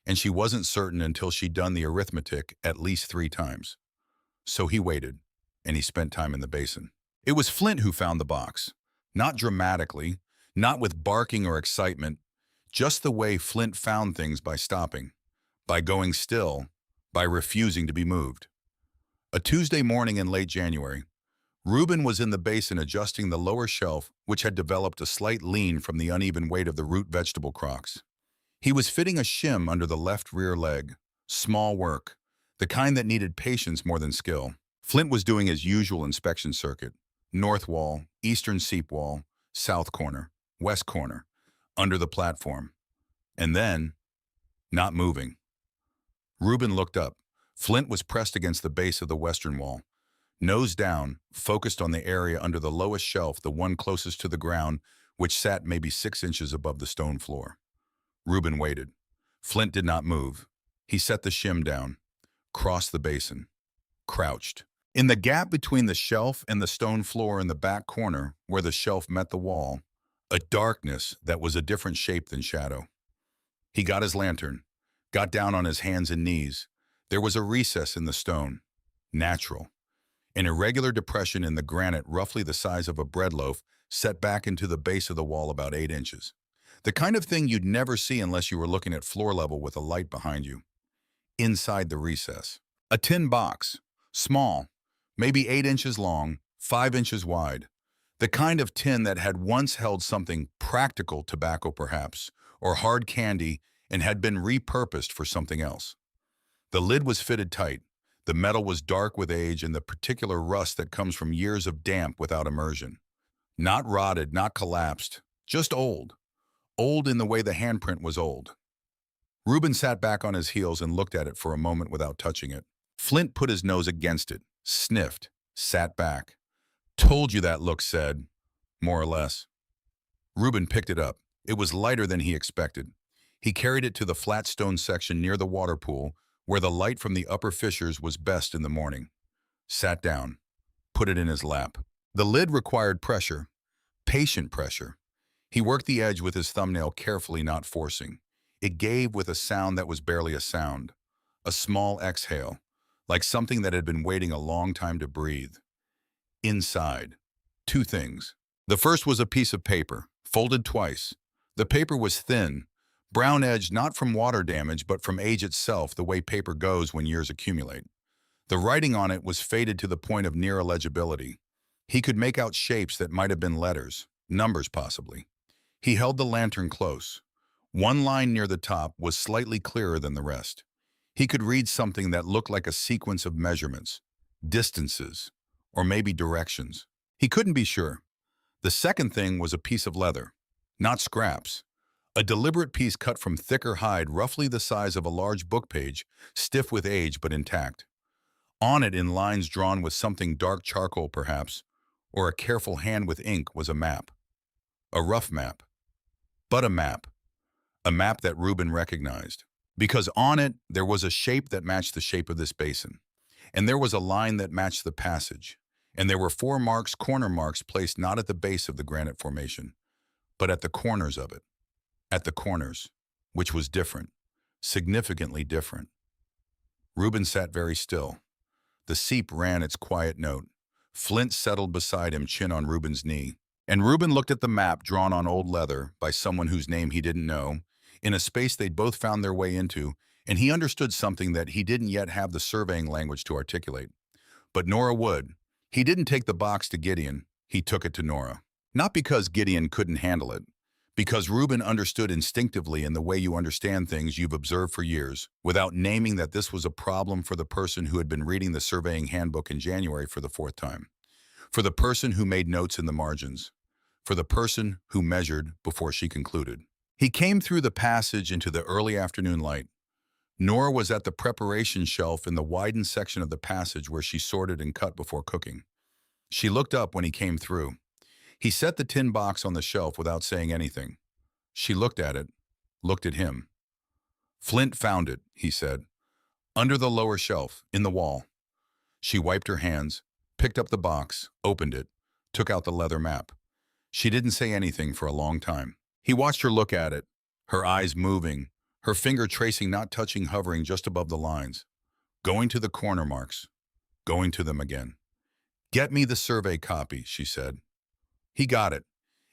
and she wasn't certain until she'd done the arithmetic at least 3 times. So he waited, and he spent time in the basin. It was Flint who found the box. Not dramatically, not with barking or excitement, just the way Flint found things by stopping, by going still, by refusing to be moved. A Tuesday morning in late January, Reuben was in the basin adjusting the lower shelf, which had developed a slight lean from the uneven weight of the root vegetable crocks. He was fitting a shim under the left rear leg. Small work, the kind that needed patience more than skill. Flint was doing his usual inspection circuit. North wall, eastern seep wall, south corner, west corner, under the platform. And then, not moving. Reuben looked up. Flint was pressed against the base of the western wall. Nose down, focused on the area under the lowest shelf, the one closest to the ground, which sat maybe 6 inches above the stone floor. Reuben waited. Flint did not move. He set the shim down, crossed the basin, crouched. In the gap between the shelf and the stone floor in the back corner, where the shelf met the wall, a darkness that was a different shape than shadow. He got his lantern, got down on his hands and knees. There was a recess in the stone, natural. An irregular depression in the granite roughly the size of a bread loaf set back into the base of the wall about 8 inches. The kind of thing you'd never see unless you were looking at floor level with a light behind you. Inside the recess, a tin box, small, maybe 8 inches long, 5 inches wide. The kind of tin that had once held something practical, tobacco perhaps, or hard candy, and had been repurposed for something else. The lid was fitted tight. The metal was dark with age and the particular rust that comes from years of damp without immersion. Not rotted, not collapsed, just old. Old in the way the handprint was old. Reuben sat back on his heels and looked at it for a moment without touching it. Flint put his nose against it, sniffed, sat back. Told you that look said, more or less. Reuben picked it up. It was lighter than he expected. He carried it to the flat stone section near the water pool, where the light from the upper fissures was best in the morning. Sat down, put it in his lap. The lid required pressure, patient pressure. He worked the edge with his thumbnail carefully, not forcing. It gave with a sound that was barely a sound, a small exhale, like something that had been waiting a long time to breathe. Inside, 2 things. The first was a piece of paper, folded twice. The paper was thin, brown-edged not from water damage but from age itself, the way paper goes when years accumulate. The writing on it was faded to the point of near illegibility. He could make out shapes that might have been letters, numbers possibly. He held the lantern close. One line near the top was slightly clearer than the rest. He could read something that looked like a sequence of measurements, distances, or maybe directions. He couldn't be sure. The second thing was a piece of leather, not scraps. A deliberate piece cut from thicker hide roughly the size of a large book page, stiff with age but intact. On it, in lines drawn with something dark charcoal perhaps, or a careful hand with ink, was a map. A rough map. But a map. A map that Reuben recognized. Because on it, there was a shape that matched the shape of this basin. And there was a line that matched the passage. And there were 4 marks, corner marks, placed not at the base of the granite formation, but at the corners of it. At the corners, which was different, significantly different. Reuben sat very still. The seep ran its quiet note. Flint settled beside him, chin on Reuben's knee. And Reuben looked at the map drawn on old leather by someone whose name he didn't know, in a space they'd both found their way into, and he understood something that he didn't yet have the surveying language to articulate. But Nora would. He didn't take the box to Gideon, he took it to Nora. Not because Gideon couldn't handle it, Because Reuben understood instinctively in the way you understand things you've observed for years, without naming that this was a problem for the person who had been reading the surveying handbook in January for the fourth time, for the person who made notes in the margins, for the person who measured before she concluded. He came through the passage into the early afternoon light. Nora was at the preparation shelf in the widened section of the passage where she sorted and cut before cooking. She looked up when he came through. He set the tin box on the shelf without saying anything. She looked at it, looked at him. "Flint found it," he said. "Under the lower shelf, in the wall." She wiped her hands, picked up the box, opened it, took out the leather map. She didn't say anything for a long time. He watched her look at it, her eyes moving, her finger tracing, not touching, hovering just above the lines. Going to the corner marks, going to them again. "Get me the survey copy," she said. He got it.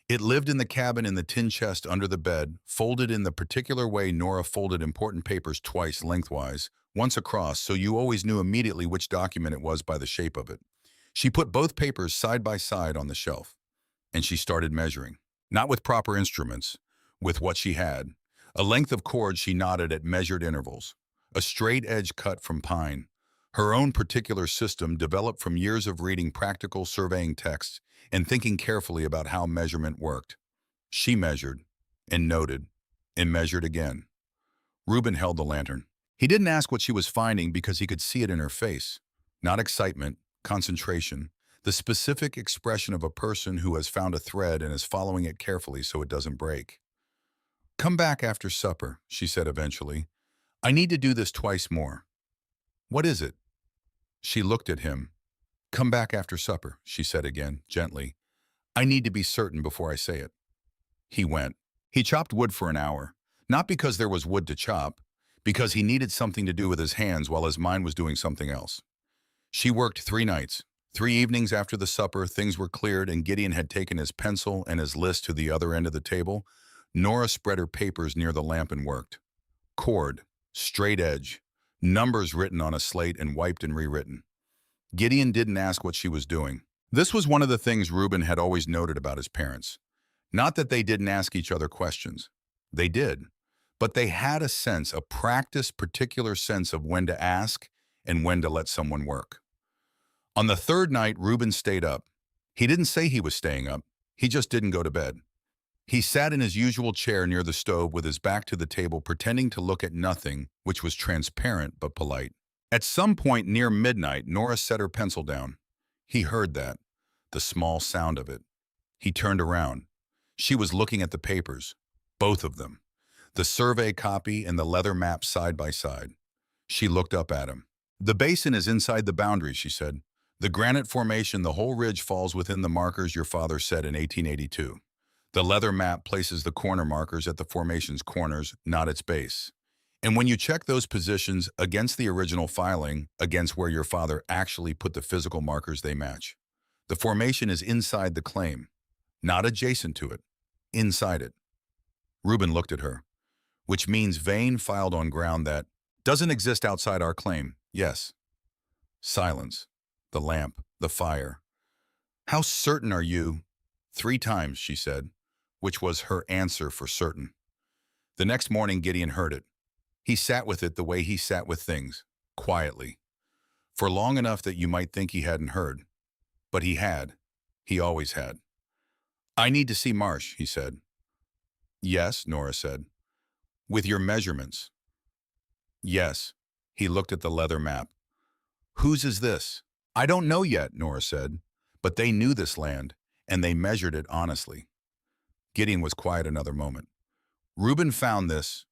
It lived in the cabin in the tin chest under the bed, folded in the particular way Nora folded important papers twice lengthwise, once across, so you always knew immediately which document it was by the shape of it. She put both papers side by side on the shelf, and she started measuring. Not with proper instruments, with what she had. A length of cord she knotted at measured intervals. A straight edge cut from pine. Her own particular system developed from years of reading practical surveying texts and thinking carefully about how measurement worked. She measured, and noted, and measured again. Reuben held the lantern. He didn't ask what she was finding because he could see it in her face. Not excitement, concentration, the specific expression of a person who has found a thread and is following it carefully so it doesn't break. "Come back after supper," she said eventually. "I need to do this twice more." "What is it?" She looked at him. "Come back after supper," she said again, gently. "I need to be certain before I say it." He went. He chopped wood for an hour, not because there was wood to chop, because he needed something to do with his hands while his mind was doing something else. She worked 3 nights. 3 evenings after the supper, things were cleared and Gideon had taken his pencil and his list to the other end of the table. Nora spread her papers near the lamp and worked. Cord, straight edge, numbers written on a slate and wiped and rewritten. Gideon didn't ask what she was doing. This was one of the things Reuben had always noted about his parents. Not that they didn't ask each other questions. They did. But they had a sense, a practiced, particular sense of when to ask and when to let someone work. On the 3rd night, Reuben stayed up. He didn't say he was staying up. He just didn't go to bed. He sat in his usual chair near the stove with his back to the table, pretending to look at nothing, which was transparent but polite. At some point near midnight, Nora set her pencil down. He heard that, the small sound of it. He turned around. She was looking at the papers, both of them, the survey copy and the leather map side by side. She looked up at him. "The basin is inside the boundary," she said. "The granite formation, the whole ridge falls within the markers your father set in 1882. The leather map places the corner markers at the formation's corners, not its base. And when you check those positions against the original filing, against where your father actually put the physical markers, they match. The formation is inside the claim, not adjacent to it, inside it." Reuben looked at her. "Which means vein filed on ground that doesn't exist outside our claim, yes." Silence. The lamp, the fire. "How certain are you?" 3 times, she said, which was her answer for certain. The next morning, Gideon heard it. He sat with it the way he sat with things, quietly, for long enough that you might think he hadn't heard. But he had. He always had. "I need to see Marsh," he said. "Yes," Nora said. "With your measurements." "Yes." He looked at the leather map. "Whose is this?" "I don't know yet," Nora said. "But they knew this land, and they measured it honestly." Gideon was quiet another moment. "Reuben found this.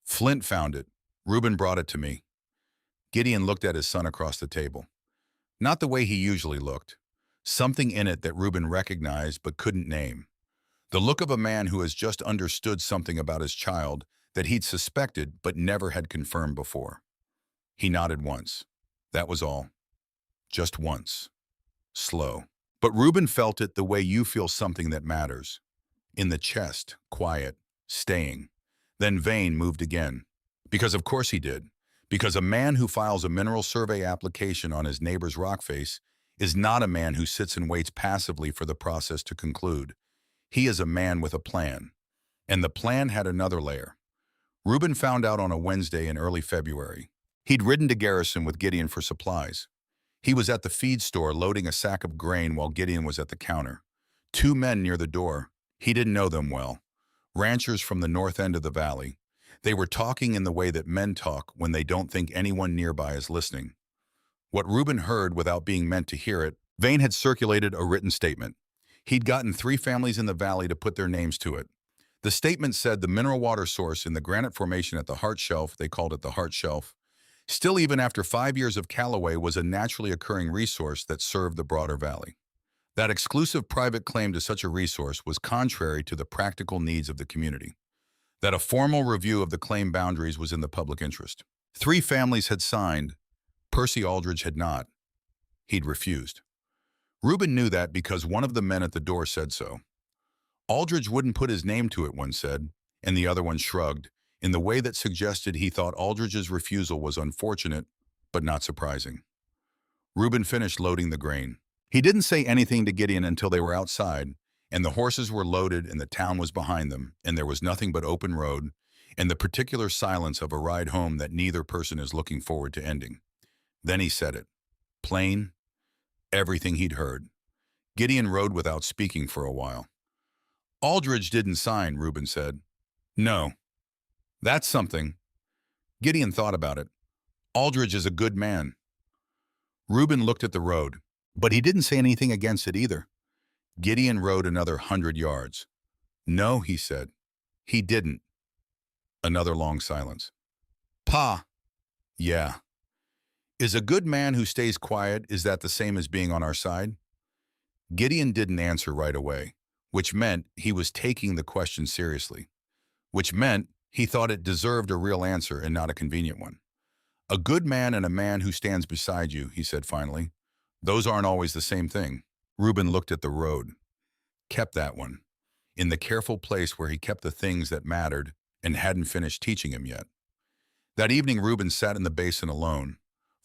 Flint found it. Reuben brought it to me." Gideon looked at his son across the table. Not the way he usually looked. Something in it that Reuben recognized but couldn't name. The look of a man who has just understood something about his child that he'd suspected but never had confirmed before. He nodded once. That was all. Just once. Slow. But Reuben felt it the way you feel something that matters. In the chest, quiet, staying. Then Vane moved again. Because of course he did. Because a man who files a mineral survey application on his neighbor's rock face is not a man who sits and waits passively for the process to conclude. He is a man with a plan. And the plan had another layer. Reuben found out on a Wednesday in early February. He'd ridden to Garrison with Gideon for supplies. He was at the feed store loading a sack of grain while Gideon was at the counter. Two men near the door. He didn't know them well. Ranchers from the north end of the valley. They were talking in the way that men talk when they don't think anyone nearby is listening. What Reuben heard without being meant to hear it, Vane had circulated a written statement. He'd gotten 3 families in the valley to put their names to it. The statement said the mineral water source in the granite formation at the Heart Shelf, they called it the Heart Shelf, still even after 5 years of Callaway was a naturally occurring resource that served the broader valley. That exclusive private claim to such a resource was contrary to the practical needs of the community. That a formal review of the claim boundaries was in the public interest. 3 families had signed. Percy Aldridge had not. He'd refused. Reuben knew that because one of the men at the door said so. Aldridge wouldn't put his name to it, one said, and the other one shrugged, in the way that suggested he thought Aldridge's refusal was unfortunate, but not surprising. Reuben finished loading the grain. He didn't say anything to Gideon until they were outside, and the horses were loaded and the town was behind them, and there was nothing but open road, and the particular silence of a ride home that neither person is looking forward to ending. Then he said it. Plain, everything he'd heard. Gideon rode without speaking for a while. Aldridge didn't sign, Reuben said. No. That's something. Gideon thought about it. Aldridge is a good man. Reuben looked at the road, but he didn't say anything against it either. Gideon rode another 100 yards. No, he said. He didn't. Another long silence. Pa. Yeah. Is a good man who stays quiet, is that the same as being on our side? Gideon didn't answer right away, which meant he was taking the question seriously, which meant he thought it deserved a real answer and not a convenient one. A good man and a man who stands beside you, he said finally. Those aren't always the same thing. Reuben looked at the road. Kept that one. In the careful place where he kept the things that mattered and hadn't finished teaching him yet. That evening Reuben sat in the basin alone,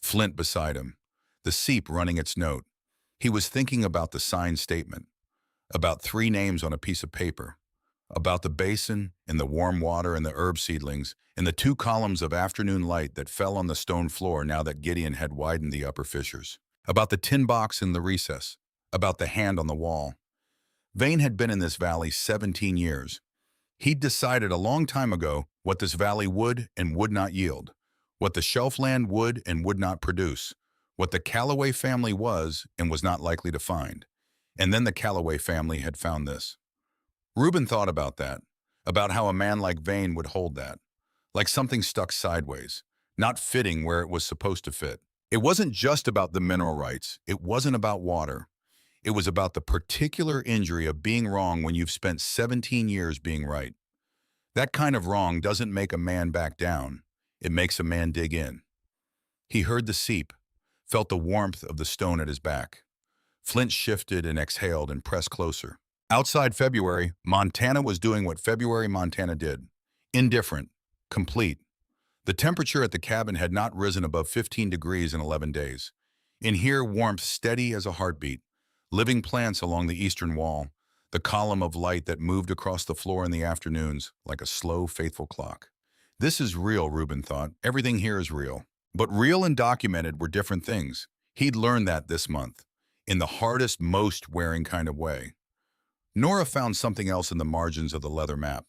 Flint beside him, the seep running its note. He was thinking about the signed statement, about 3 names on a piece of paper, about the basin and the warm water and the herb seedlings and the 2 columns of afternoon light that fell on the stone floor now that Gideon had widened the upper fissures, about the tin box in the recess, about the hand on the wall. Vane had been in this valley 17 years. He'd decided a long time ago what this valley would and would not yield, what the shelfland would and would not produce, what the Callaway family was and was not likely to find. And then the Callaway family had found this. Reuben thought about that, about how a man like Vane would hold that, like something stuck sideways, not fitting where it was supposed to fit. It wasn't just about the mineral rights. It wasn't about water. It was about the particular injury of being wrong when you've spent 17 years being right. That kind of wrong doesn't make a man back down. It makes a man dig in. He heard the seep, felt the warmth of the stone at his back. Flint shifted and exhaled and pressed closer. Outside February, Montana was doing what February Montana did. Indifferent. Complete. The temperature at the cabin had not risen above 15 degrees in 11 days. In here, warmth steady as a heartbeat. Living plants along the eastern wall. The column of light that moved across the floor in the afternoons like a slow, faithful clock. This is real, Reuben thought. Everything here is real. But real and documented were different things. He'd learned that this month, in the hardest, most wearing kind of way. Nora found something else in the margins of the leather map.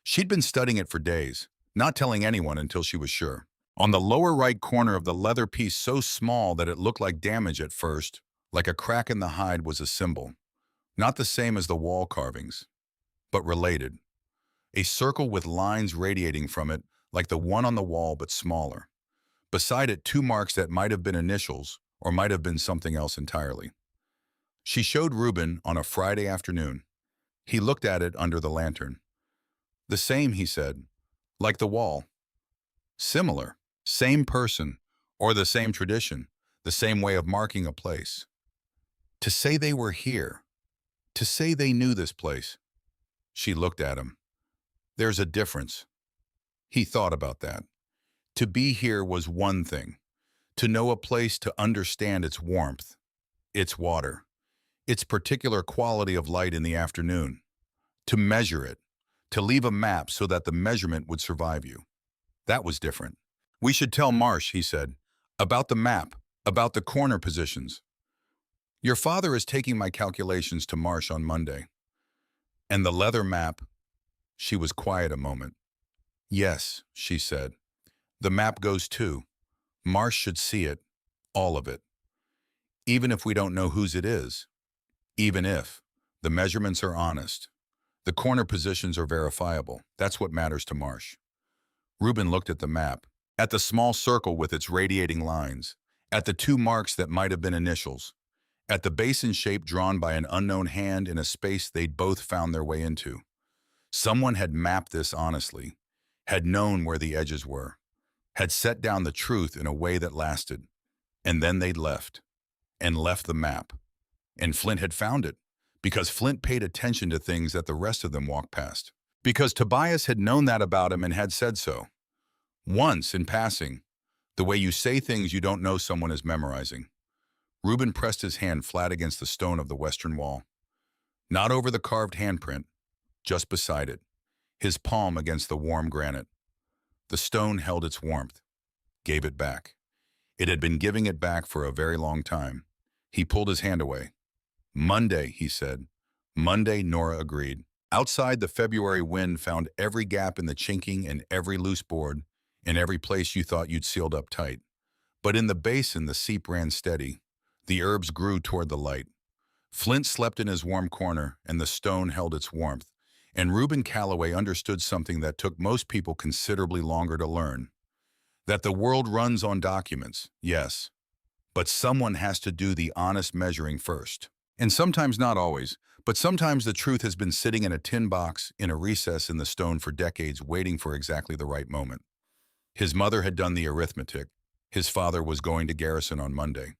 She'd been studying it for days, not telling anyone until she was sure. On the lower right corner of the leather piece so small that it looked like damage at first, like a crack in the hide, was a symbol. Not the same as the wall carvings, but related. A circle with lines radiating from it, like the one on the wall but smaller. Beside it, 2 marks that might have been initials or might have been something else entirely. She showed Reuben on a Friday afternoon. He looked at it under the lantern. The same, he said, like the wall. Similar, same person, or the same tradition, the same way of marking a place. To say they were here, to say they knew this place. She looked at him. There's a difference. He thought about that. To be here was one thing. To know a place, to understand its warmth, its water, its particular quality of light in the afternoon. To measure it, to leave a map so that the measurement would survive you. That was different. We should tell Marsh, he said, about the map, about the corner positions. Your father is taking my calculations to Marsh on Monday. And the leather map? She was quiet a moment. Yes, she said. The map goes too. Marsh should see it, all of it. Even if we don't know whose it is. Even if. The measurements are honest. The corner positions are verifiable. That's what matters to Marsh. Reuben looked at the map, at the small circle with its radiating lines, at the two marks that might have been initials, at the basin shape drawn by an unknown hand in a space they'd both found their way into. Someone had mapped this honestly, had known where the edges were, had set down the truth in a way that lasted. And then they'd left, and left the map. And Flint had found it, because Flint paid attention to things that the rest of them walked past. Because Tobias had known that about him and had said so. Once, in passing, the way you say things you don't know someone is memorizing. Reuben pressed his hand flat against the stone of the western wall. Not over the carved handprint, just beside it, his palm against the warm granite. The stone held its warmth, gave it back. It had been giving it back for a very long time. He pulled his hand away. Monday, he said. Monday, Nora agreed. Outside, the February wind found every gap in the chinking and every loose board, in every place you thought you'd sealed up tight. But in the basin, the seep ran steady. The herbs grew toward the light. Flint slept in his warm corner, and the stone held its warmth. And Reuben Calloway understood something that took most people considerably longer to learn. That the world runs on documents, yes, but someone has to do the honest measuring first. And sometimes, not always, but sometimes the truth has been sitting in a tin box in a recess in the stone for decades, waiting for exactly the right moment. His mother had done the arithmetic. His father was going to Garrison on Monday.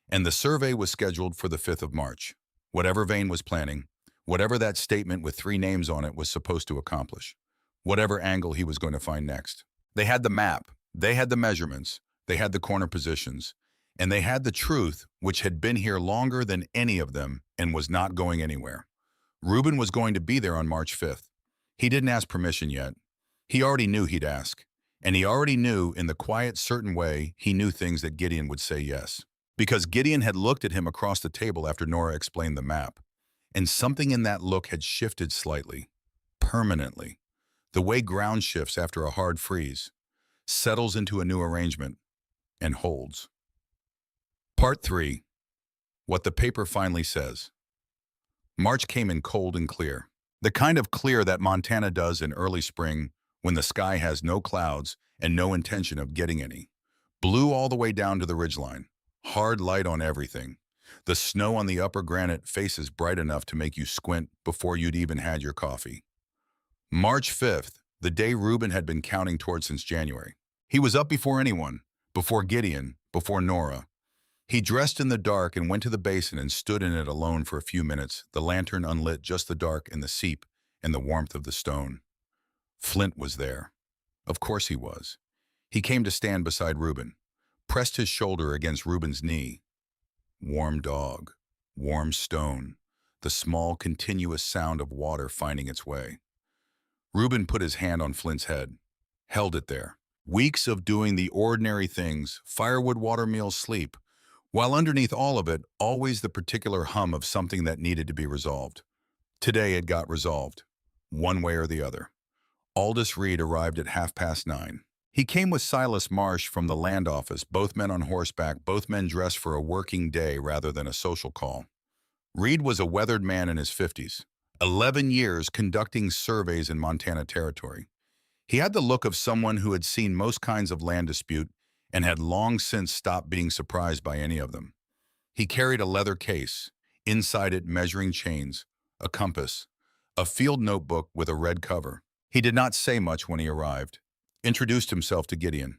And the survey was scheduled for the 5th of March. Whatever Vane was planning, whatever that statement with 3 names on it was supposed to accomplish, whatever angle he was going to find next. They had the map, they had the measurements, they had the corner positions, and they had the truth, which had been here longer than any of them and was not going anywhere. Reuben was going to be there on March 5th. He didn't ask permission yet. He already knew he'd ask. And he already knew, in the quiet, certain way, he knew things that Gideon would say yes. Because Gideon had looked at him across the table after Nora explained the map. And something in that look had shifted slightly, permanently. The way ground shifts after a hard freeze, settles into a new arrangement, and holds. Part 3. What the paper finally says. March came in cold and clear. The kind of clear that Montana does in early spring when the sky has no clouds and no intention of getting any. Blue all the way down to the ridgeline. Hard light on everything. The snow on the upper granite faces bright enough to make you squint before you'd even had your coffee. March 5th, the day Reuben had been counting toward since January. He was up before anyone, before Gideon, before Nora. He dressed in the dark and went to the basin and stood in it alone for a few minutes, the lantern unlit, just the dark and the seep and the warmth of the stone. Flint was there. Of course he was. He came to stand beside Reuben, pressed his shoulder against Reuben's knee. Warm dog, warm stone, the small, continuous sound of water finding its way. Reuben put his hand on Flint's head, held it there. Weeks of doing the ordinary things, firewood, water, meals, sleep, while underneath all of it, always the particular hum of something that needed to be resolved. Today it got resolved, one way or the other. Aldous Reed arrived at 9:30. He came with Silas Marsh from the land office, both men on horseback, both men dressed for a working day rather than a social call. Reed was a weathered man in his 50s, 11 years conducting surveys in Montana Territory. He had the look of someone who had seen most kinds of land dispute and had long since stopped being surprised by any of them. He carried a leather case, inside it measuring chains, a compass, a field notebook with a red cover. He did not say much when he arrived, introduced himself to Gideon,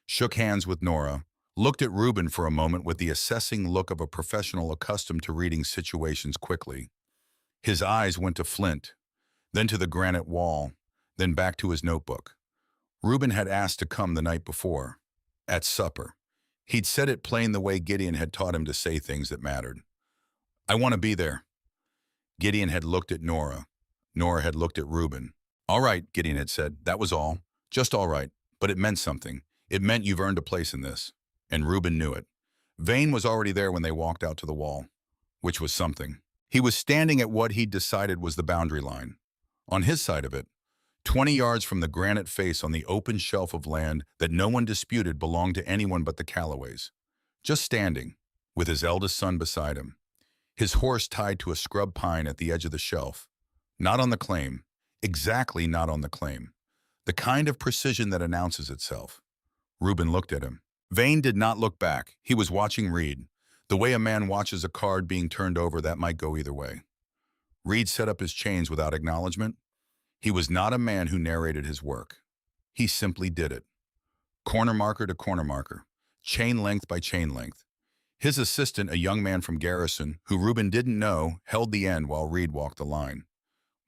shook hands with Nora, looked at Reuben for a moment with the assessing look of a professional accustomed to reading situations quickly. His eyes went to Flint, then to the granite wall, then back to his notebook. Reuben had asked to come the night before, at supper. He'd said it plain the way Gideon had taught him to say things that mattered. "I want to be there." Gideon had looked at Nora. Nora had looked at Reuben. All right, Gideon had said, that was all. Just all right. But it meant something. It meant you've earned a place in this. And Reuben knew it. Vane was already there when they walked out to the wall, which was something. He was standing at what he'd decided was the boundary line. On his side of it, 20 yards from the granite face on the open shelf of land that no one disputed belonged to anyone but the Callaways. Just standing, with his eldest son beside him, his horse tied to a scrub pine at the edge of the shelf. Not on the claim, exactly not on the claim. The kind of precision that announces itself. Reuben looked at him. Vane did not look back. He was watching Reed, the way a man watches a card being turned over that might go either way. Reed set up his chains without acknowledgement. He was not a man who narrated his work. He simply did it. Corner marker to corner marker, chain length by chain length. His assistant, a young man from Garrison, who Reuben didn't know, held the end while Reed walked the line.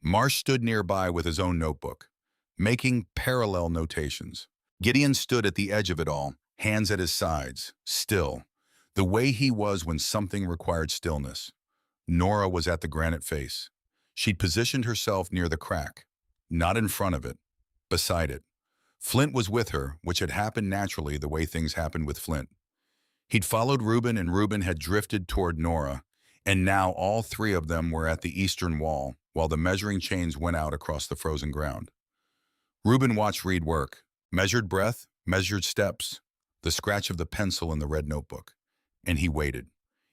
Marsh stood nearby with his own notebook, making parallel notations. Gideon stood at the edge of it all, hands at his sides, still, the way he was when something required stillness. Nora was at the granite face. She'd positioned herself near the crack, not in front of it, beside it. Flint was with her, which had happened naturally the way things happened with Flint. He'd followed Reuben, and Reuben had drifted toward Nora, and now all three of them were at the eastern wall, while the measuring chains went out across the frozen ground. Reuben watched Reed work, measured breath, measured steps, the scratch of the pencil in the red notebook, and he waited.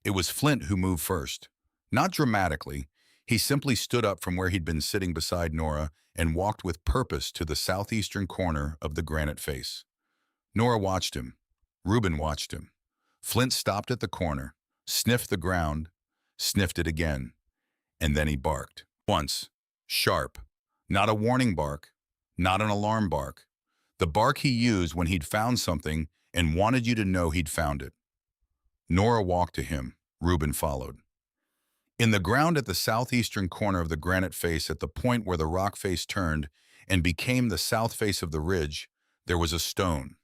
It was Flint who moved first. Not dramatically, he simply stood up from where he'd been sitting beside Nora and walked with purpose to the southeastern corner of the granite face. Nora watched him. Reuben watched him. Flint stopped at the corner, sniffed the ground, sniffed it again, and then he barked. Once, sharp, not a warning bark, not an alarm bark. The bark he used when he'd found something and wanted you to know he'd found it. Nora walked to him. Reuben followed. In the ground at the southeastern corner of the granite face, at the point where the rock face turned and became the south face of the ridge, there was a stone.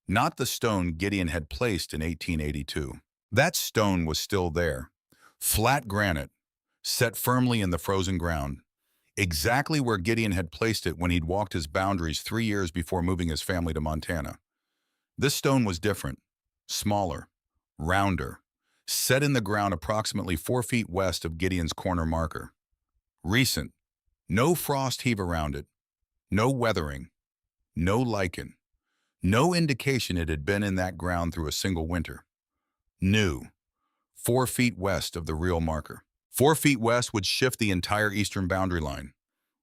Not the stone Gideon had placed in 1882. That stone was still there. Flat granite, set firmly in the frozen ground. Exactly where Gideon had placed it when he'd walked his boundaries 3 years before moving his family to Montana. This stone was different, smaller, rounder, set in the ground approximately 4 feet west of Gideon's corner marker. Recent, no frost heave around it, no weathering, no lichen, no indication it had been in that ground through a single winter. New, 4 feet west of the real marker. 4 feet west would shift the entire eastern boundary line,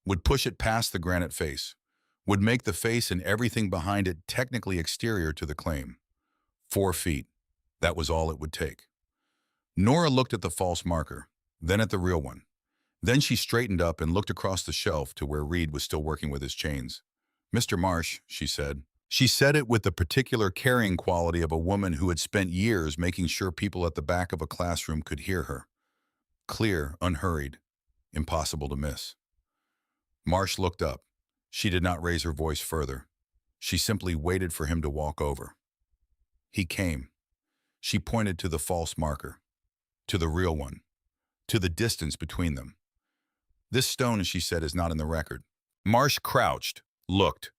would push it past the granite face, would make the face and everything behind it technically exterior to the claim. 4 feet. That was all it would take. Nora looked at the false marker, then at the real one. Then she straightened up and looked across the shelf to where Reed was still working with his chains. "Mr. Marsh," she said. She said it with the particular carrying quality of a woman who had spent years making sure people at the back of a classroom could hear her. Clear, unhurried, impossible to miss. Marsh looked up. She did not raise her voice further. She simply waited for him to walk over. He came. She pointed to the false marker, to the real one, to the distance between them. "This stone," she said, "is not in the record." Marsh crouched, looked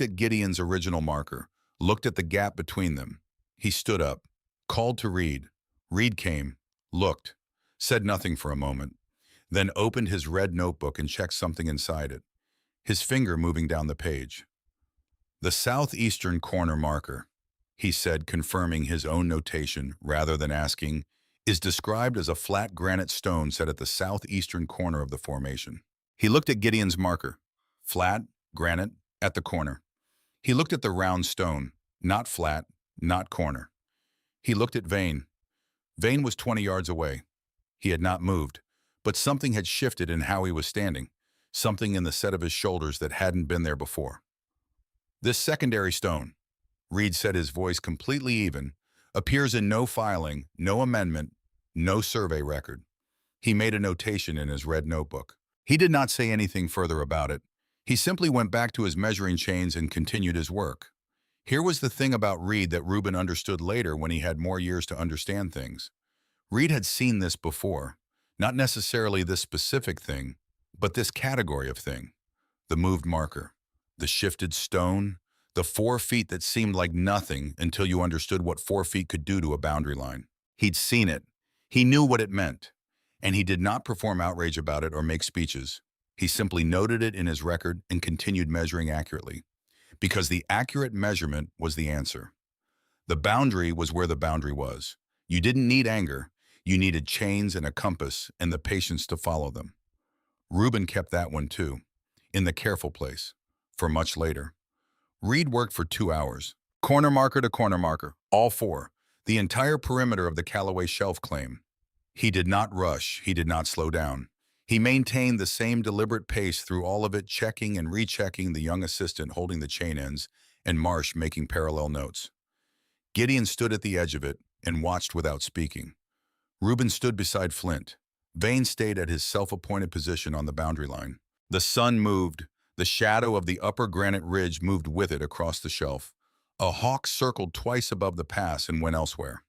at Gideon's original marker, looked at the gap between them. He stood up, called to Reed. Reed came, looked, said nothing for a moment, then opened his red notebook and checked something inside it, his finger moving down the page. "The southeastern corner marker," he said, confirming his own notation rather than asking, "is described as a flat granite stone set at the southeastern corner of the formation." He looked at Gideon's marker. Flat, granite, at the corner. He looked at the round stone, not flat, not corner. He looked at Vane. Vane was 20 yards away. He had not moved, but something had shifted in how he was standing, something in the set of his shoulders that hadn't been there before. "This secondary stone," Reed said, his voice completely even, "appears in no filing, no amendment, no survey record." He made a notation in his red notebook. He did not say anything further about it. He simply went back to his measuring chains and continued his work. Here was the thing about Reed that Reuben understood later when he had more years to understand things. Reed had seen this before, not necessarily this specific thing, but this category of thing. The moved marker, the shifted stone, the 4 feet that seemed like nothing until you understood what 4 feet could do to a boundary line. He'd seen it. He knew what it meant. And he did not perform outrage about it or make speeches. He simply noted it in his record and continued measuring accurately, because the accurate measurement was the answer. The boundary was where the boundary was. You didn't need anger. You needed chains and a compass and the patience to follow them. Reuben kept that one too, in the careful place, for much later. Reed worked for 2 hours, corner marker to corner marker, all four, the entire perimeter of the Callaway Shelf claim. He did not rush, he did not slow down. He maintained the same deliberate pace through all of it, checking and rechecking, the young assistant holding the chain ends and Marsh making parallel notes. Gideon stood at the edge of it and watched without speaking. Reuben stood beside Flint. Vane stayed at his self-appointed position on the boundary line. The sun moved. The shadow of the upper granite ridge moved with it across the shelf. A hawk circled twice above the pass and went elsewhere.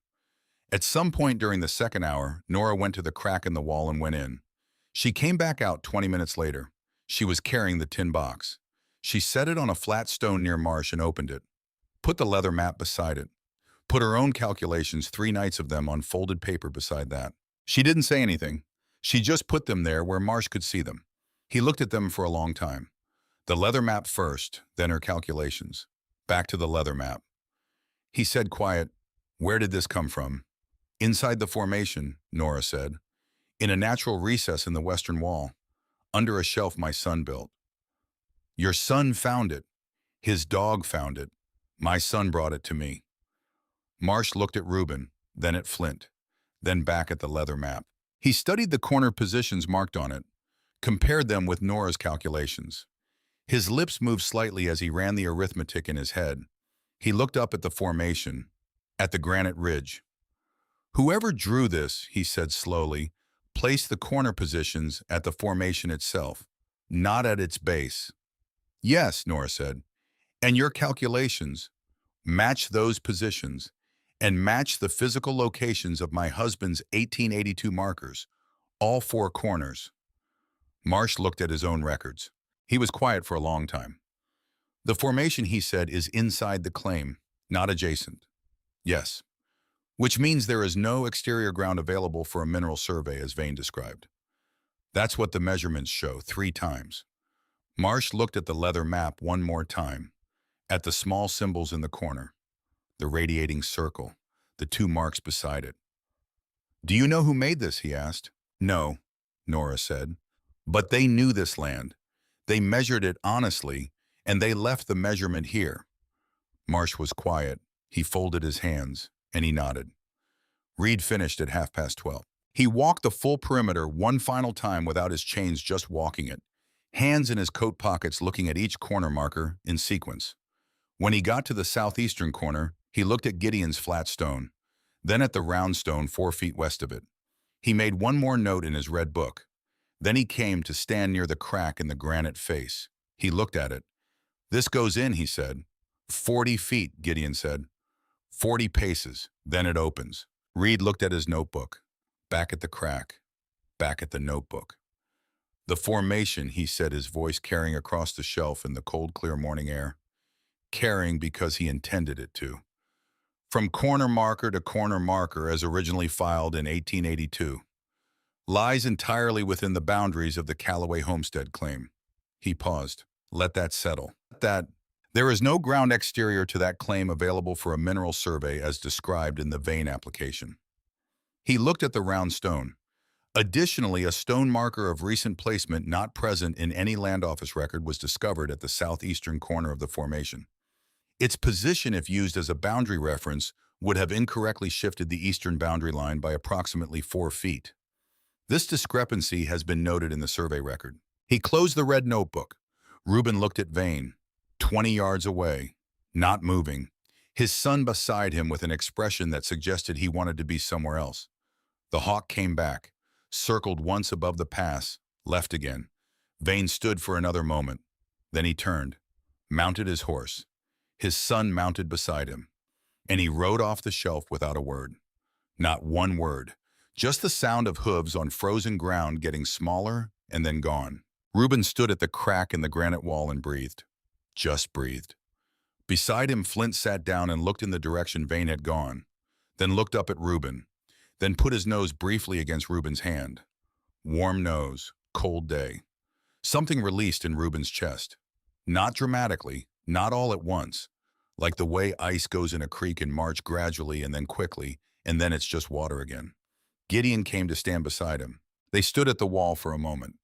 At some point during the second hour, Nora went to the crack in the wall and went in. She came back out 20 minutes later. She was carrying the tin box. She set it on a flat stone near Marsh and opened it. Put the leather map beside it. Put her own calculations, 3 nights of them, on folded paper beside that. She didn't say anything. She just put them there where Marsh could see them. He looked at them for a long time. The leather map first, then her calculations. Back to the leather map. He said quiet, "Where did this come from?" "Inside the formation," Nora said. "In a natural recess in the western wall, under a shelf my son built." "Your son found it. His dog found it. My son brought it to me." Marsh looked at Reuben, then at Flint, then back at the leather map. He studied the corner positions marked on it, compared them with Nora's calculations. His lips moved slightly as he ran the arithmetic in his head. He looked up at the formation, at the granite ridge. "Whoever drew this," he said slowly, "placed the corner positions at the formation itself, not at its base." "Yes," Nora said, "and your calculations match those positions and match the physical locations of my husband's 1882 markers, all 4 corners." Marsh looked at his own records. He was quiet for a long time. "The formation," he said, "is inside the claim, not adjacent." "Yes. Which means there is no exterior ground available for a mineral survey, as Vane described. That's what the measurements show, 3 times. Marsh looked at the leather map one more time, at the small symbols in the corner, the radiating circle, the 2 marks beside it. "Do you know who made this?" he asked. "No," Nora said. "But they knew this land. They measured it honestly, and they left the measurement here." Marsh was quiet. He folded his hands, and he nodded. Reed finished at 12:30. He walked the full perimeter one final time without his chains, just walking it, hands in his coat pockets looking at each corner marker in sequence. When he got to the southeastern corner, he looked at Gideon's flat stone, then at the round stone 4 feet west of it. He made one more note in his red book. Then he came to stand near the crack in the granite face. He looked at it. "This goes in," he said. 40 feet, Gideon said. 40 paces, then it opens. Reed looked at his notebook, back at the crack, back at the notebook. "The formation," he said, his voice carrying across the shelf in the cold, clear morning air. Carrying because he intended it to. "From corner marker to corner marker, as originally filed in 1882. Lies entirely within the boundaries of the Callaway homestead claim." He paused. "Let that settle. There is no ground exterior to that claim available for a mineral survey as described in the Vane application." He looked at the round stone. Additionally, a stone marker of recent placement not present in any land office record was discovered at the southeastern corner of the formation. Its position, if used as a boundary reference, would have incorrectly shifted the eastern boundary line by approximately 4 feet. This discrepancy has been noted in the survey record. He closed the red notebook. Reuben looked at Vane, 20 yards away, not moving, his son beside him with an expression that suggested he wanted to be somewhere else. The hawk came back, circled once above the pass, left again. Vane stood for another moment. Then he turned, mounted his horse. His son mounted beside him, and he rode off the shelf without a word. Not one word, just the sound of hooves on frozen ground getting smaller and then gone. Reuben stood at the crack in the granite wall and breathed. Just breathed. Beside him, Flint sat down and looked in the direction Vane had gone, then looked up at Reuben, then put his nose briefly against Reuben's hand. Warm nose, cold day. Something released in Reuben's chest. Not dramatically, not all at once, like the way ice goes in a creek in March gradually and then quickly, and then it's just water again. Gideon came to stand beside him. They stood at the wall for a moment.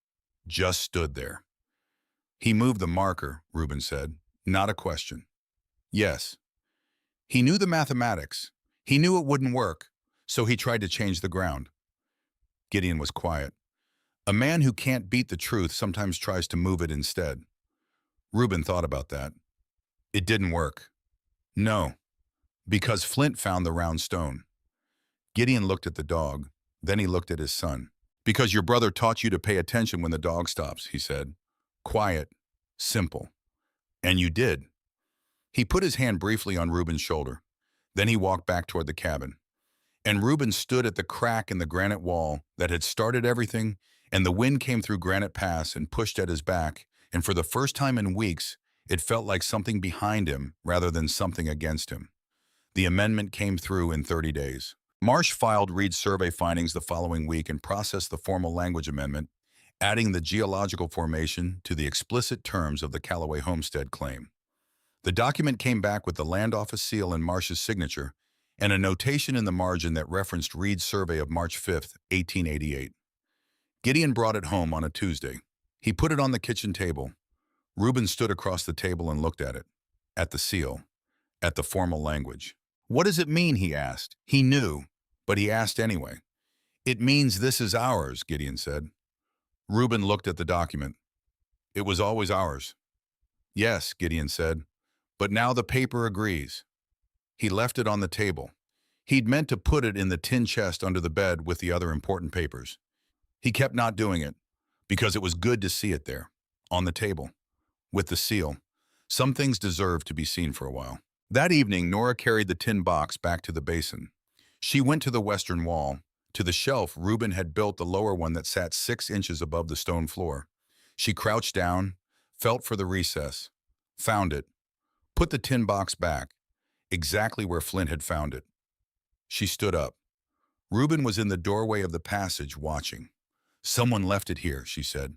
Just stood there. He moved the marker, Reuben said. Not a question. Yes. He knew the mathematics. He knew it wouldn't work, so he tried to change the ground. Gideon was quiet. A man who can't beat the truth sometimes tries to move it instead. Reuben thought about that. It didn't work. No, because Flint found the round stone. Gideon looked at the dog, then he looked at his son. Because your brother taught you to pay attention when the dog stops, he said. Quiet, simple. And you did. He put his hand briefly on Reuben's shoulder. Then he walked back toward the cabin. And Reuben stood at the crack in the granite wall that had started everything, and the wind came through Granite Pass and pushed at his back, and for the first time in weeks, it felt like something behind him rather than something against him. The amendment came through in 30 days. Marsh filed Reed's survey findings the following week and processed the formal language amendment, adding the geological formation to the explicit terms of the Callaway Homestead claim. The document came back with the Land Office seal and Marsh's signature, and a notation in the margin that referenced Reed's survey of March 5, 1888. Gideon brought it home on a Tuesday. He put it on the kitchen table. Reuben stood across the table and looked at it, at the seal, at the formal language. What does it mean, he asked. He knew, but he asked anyway. It means this is ours, Gideon said. Reuben looked at the document. It was always ours. Yes, Gideon said, but now the paper agrees. He left it on the table. He'd meant to put it in the tin chest under the bed with the other important papers. He kept not doing it, because it was good to see it there, on the table, with the seal. Some things deserve to be seen for a while. That evening, Nora carried the tin box back to the basin. She went to the western wall, to the shelf Reuben had built, the lower one that sat 6 inches above the stone floor. She crouched down, felt for the recess, found it, put the tin box back, exactly where Flint had found it. She stood up. Reuben was in the doorway of the passage, watching. Someone left it here, she said.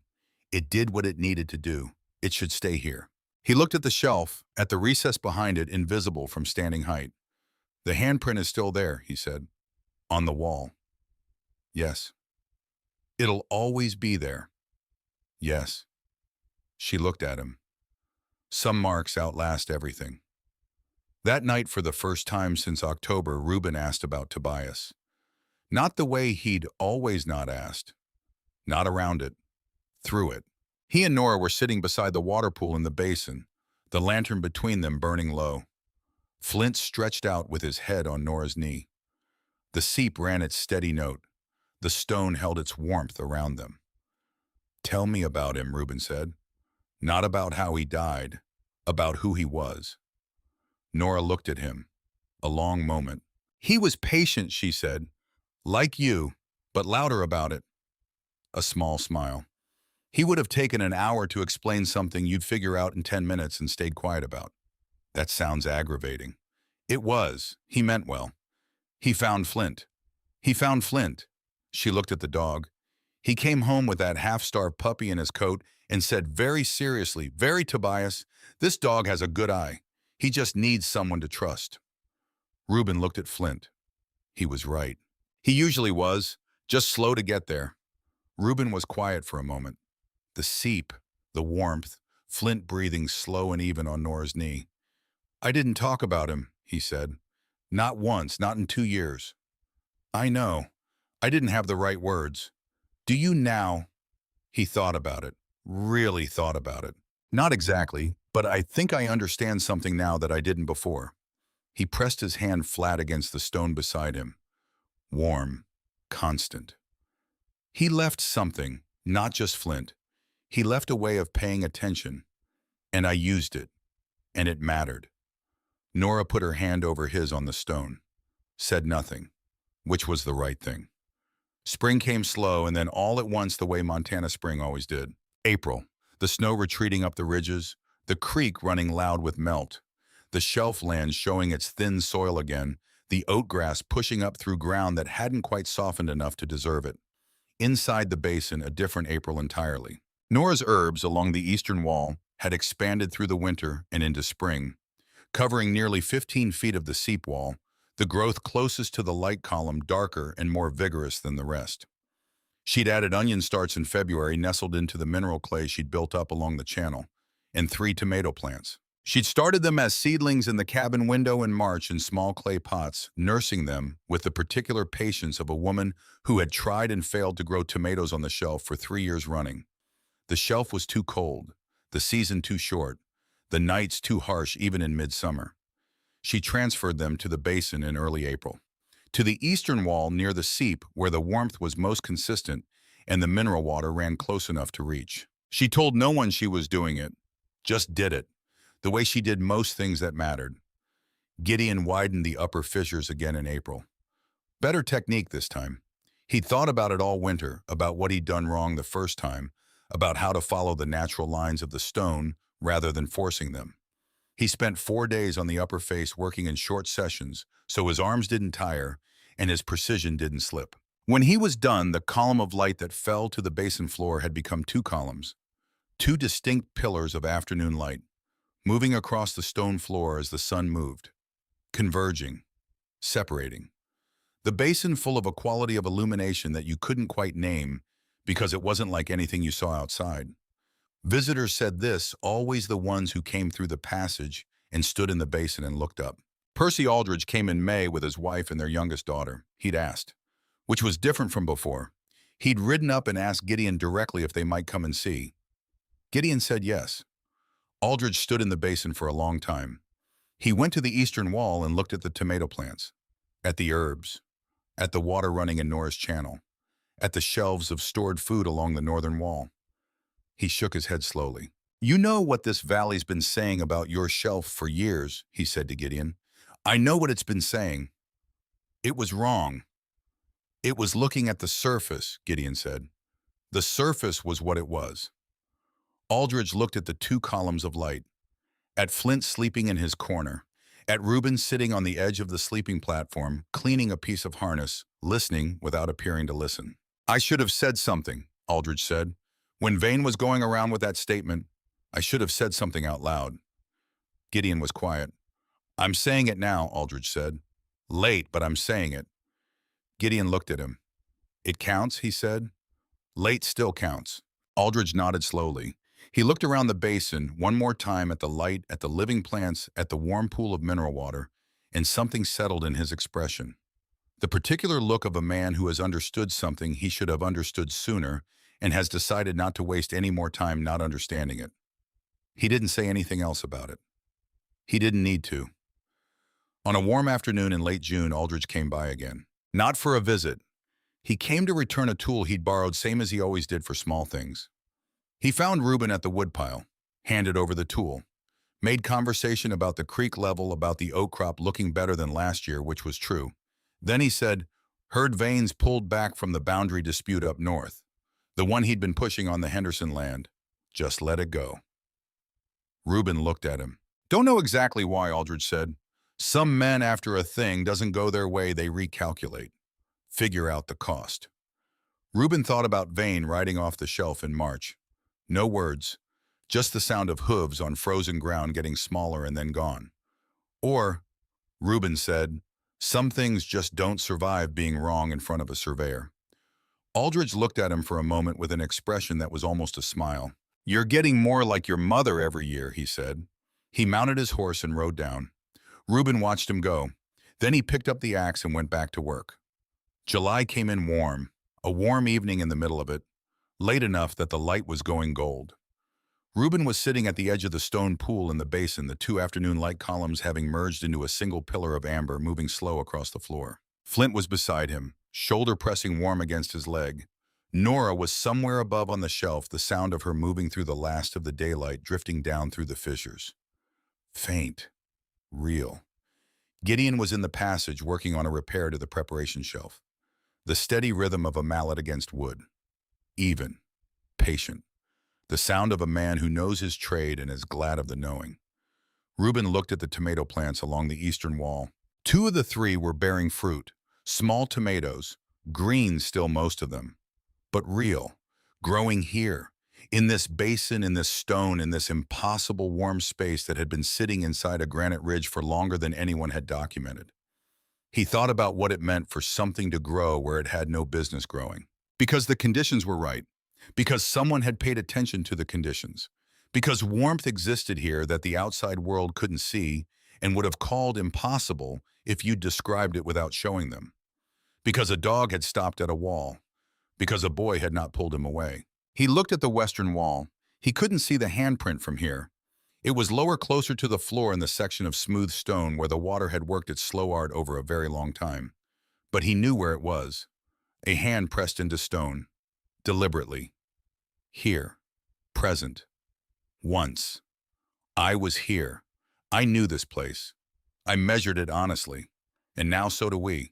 It did what it needed to do. It should stay here. He looked at the shelf, at the recess behind it, invisible from standing height. The handprint is still there, he said. On the wall. Yes. It'll always be there. Yes. She looked at him. Some marks outlast everything. That night, for the first time since October, Reuben asked about Tobias. Not the way he'd always not asked. Not around it. Through it. He and Nora were sitting beside the water pool in the basin, the lantern between them burning low. Flint stretched out with his head on Nora's knee. The seep ran its steady note. The stone held its warmth around them. Tell me about him, Reuben said. Not about how he died, about who he was. Nora looked at him. A long moment. He was patient, she said. Like you, but louder about it. A small smile. He would have taken an hour to explain something you'd figure out in 10 minutes and stayed quiet about. That sounds aggravating. It was. He meant well. He found Flint. He found Flint. She looked at the dog. He came home with that half-starved puppy in his coat and said very seriously, very Tobias, this dog has a good eye. He just needs someone to trust. Reuben looked at Flint. He was right. He usually was, just slow to get there. Reuben was quiet for a moment. The seep, the warmth, Flint breathing slow and even on Nora's knee. I didn't talk about him, he said. Not once, not in 2 years. I know. I didn't have the right words. Do you now? He thought about it, really thought about it. Not exactly, but I think I understand something now that I didn't before. He pressed his hand flat against the stone beside him. Warm, constant. He left something, not just Flint. He left a way of paying attention, and I used it, and it mattered. Nora put her hand over his on the stone, said nothing, which was the right thing. Spring came slow, and then all at once the way Montana spring always did. April, the snow retreating up the ridges, the creek running loud with melt, the shelf land showing its thin soil again, the oat grass pushing up through ground that hadn't quite softened enough to deserve it. Inside the basin, a different April entirely. Nora's herbs along the eastern wall had expanded through the winter and into spring, covering nearly 15 feet of the seep wall, the growth closest to the light column darker and more vigorous than the rest. She'd added onion starts in February nestled into the mineral clay she'd built up along the channel, and 3 tomato plants. She'd started them as seedlings in the cabin window in March in small clay pots, nursing them with the particular patience of a woman who had tried and failed to grow tomatoes on the shelf for 3 years running. The shelf was too cold, the season too short, the nights too harsh even in midsummer. She transferred them to the basin in early April, to the eastern wall near the seep where the warmth was most consistent and the mineral water ran close enough to reach. She told no one she was doing it, just did it, the way she did most things that mattered. Gideon widened the upper fissures again in April. Better technique this time. He'd thought about it all winter, about what he'd done wrong the first time, about how to follow the natural lines of the stone rather than forcing them. He spent 4 days on the upper face working in short sessions so his arms didn't tire and his precision didn't slip. When he was done, the column of light that fell to the basin floor had become 2 columns, 2 distinct pillars of afternoon light, moving across the stone floor as the sun moved, converging, separating. The basin full of a quality of illumination that you couldn't quite name because it wasn't like anything you saw outside. Visitors said this, always the ones who came through the passage and stood in the basin and looked up. Percy Aldridge came in May with his wife and their youngest daughter. He'd asked, which was different from before. He'd ridden up and asked Gideon directly if they might come and see. Gideon said yes. Aldridge stood in the basin for a long time. He went to the eastern wall and looked at the tomato plants, at the herbs, at the water running in Nora's channel, at the shelves of stored food along the northern wall. He shook his head slowly. "You know what this valley's been saying about your shelf for years," he said to Gideon. "I know what it's been saying. It was wrong." "It was looking at the surface," Gideon said. "The surface was what it was." Aldridge looked at the 2 columns of light, at Flint sleeping in his corner, at Reuben sitting on the edge of the sleeping platform, cleaning a piece of harness, listening without appearing to listen. "I should have said something," Aldridge said. "When Vane was going around with that statement, I should have said something out loud." Gideon was quiet. "I'm saying it now," Aldridge said. "Late, but I'm saying it." Gideon looked at him. "It counts," he said. "Late still counts." Aldridge nodded slowly. He looked around the basin one more time at the light, at the living plants, at the warm pool of mineral water, and something settled in his expression. The particular look of a man who has understood something he should have understood sooner and has decided not to waste any more time not understanding it. He didn't say anything else about it. He didn't need to. On a warm afternoon in late June, Aldridge came by again. Not for a visit. He came to return a tool he'd borrowed, same as he always did for small things. He found Reuben at the woodpile, handed over the tool, made conversation about the creek level, about the oat crop looking better than last year, which was true. Then he said, "Heard Vane's pulled back from the boundary dispute up north, the one he'd been pushing on the Henderson land. Just let it go." Reuben looked at him. "Don't know exactly why," Aldridge said. "Some men, after a thing doesn't go their way, they recalculate. Figure out the cost." Reuben thought about Vane riding off the shelf in March. No words, just the sound of hooves on frozen ground getting smaller and then gone. Or, Reuben said, some things just don't survive being wrong in front of a surveyor. Aldridge looked at him for a moment with an expression that was almost a smile. "You're getting more like your mother every year," he said. He mounted his horse and rode down. Reuben watched him go. Then he picked up the axe and went back to work. July came in warm, a warm evening in the middle of it, late enough that the light was going gold. Reuben was sitting at the edge of the stone pool in the basin, the 2 afternoon light columns having merged into a single pillar of amber moving slow across the floor. Flint was beside him, shoulder pressing warm against his leg. Nora was somewhere above on the shelf, the sound of her moving through the last of the daylight drifting down through the fissures. Faint. Real. Gideon was in the passage working on a repair to the preparation shelf. The steady rhythm of a mallet against wood. Even. Patient. the sound of a man who knows his trade and is glad of the knowing. Reuben looked at the tomato plants along the eastern wall. Two of the three were bearing fruit, small tomatoes, green still most of them, but real, growing here, in this basin, in this stone, in this impossible warm space that had been sitting inside a granite ridge for longer than anyone had documented. He thought about what it meant for something to grow where it had no business growing. Because the conditions were right, because someone had paid attention to the conditions, because warmth existed here that the outside world couldn't see and would have called impossible if you'd described it without showing them, because a dog had stopped at a wall, because a boy had not pulled him away. He looked at the western wall. He couldn't see the handprint from here. It was lower, closer to the floor in the section of smooth stone where the water had worked its slow art over a very long time. But he knew where it was. A hand pressed into stone, deliberately. Here, present. Once. I was here. I knew this place. I measured it honestly. And now so do we.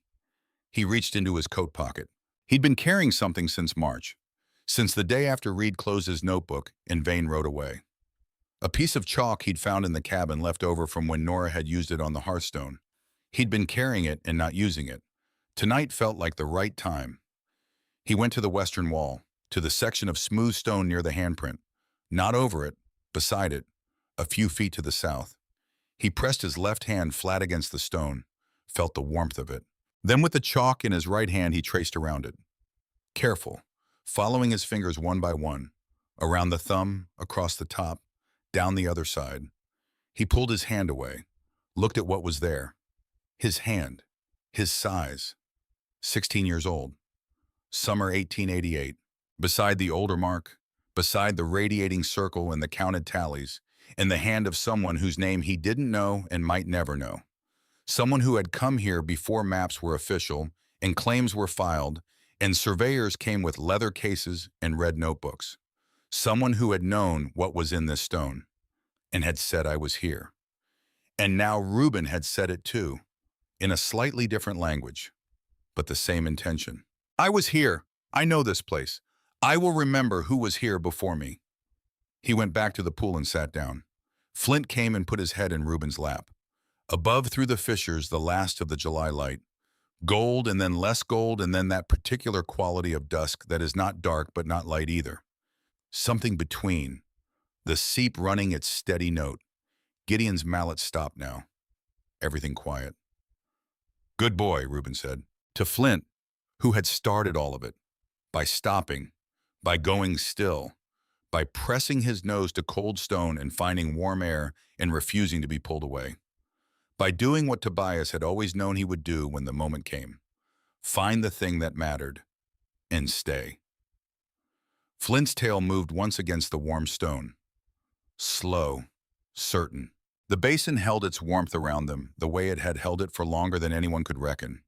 He reached into his coat pocket. He'd been carrying something since March, since the day after Reed closed his notebook and Vane rode away. A piece of chalk he'd found in the cabin left over from when Nora had used it on the hearthstone. He'd been carrying it and not using it. Tonight felt like the right time. He went to the western wall, to the section of smooth stone near the handprint. Not over it, beside it, a few feet to the south. He pressed his left hand flat against the stone, felt the warmth of it. Then with the chalk in his right hand he traced around it. Careful, following his fingers one by one, around the thumb, across the top, down the other side. He pulled his hand away, looked at what was there. His hand, his size, 16 years old. Summer 1888. Beside the older mark, beside the radiating circle and the counted tallies, in the hand of someone whose name he didn't know and might never know. Someone who had come here before maps were official and claims were filed and surveyors came with leather cases and red notebooks. Someone who had known what was in this stone and had said I was here. And now Reuben had said it too, in a slightly different language, but the same intention. I was here. I know this place. I will remember who was here before me. He went back to the pool and sat down. Flint came and put his head in Reuben's lap. Above through the fissures, the last of the July light. Gold and then less gold and then that particular quality of dusk that is not dark but not light either. Something between. The seep running its steady note. Gideon's mallet stopped now. Everything quiet. Good boy, Reuben said. To Flint, who had started all of it. By stopping. By going still. By pressing his nose to cold stone and finding warm air and refusing to be pulled away. By doing what Tobias had always known he would do when the moment came. Find the thing that mattered. And stay. Flint's tail moved once against the warm stone. Slow. Certain. The basin held its warmth around them the way it had held it for longer than anyone could reckon.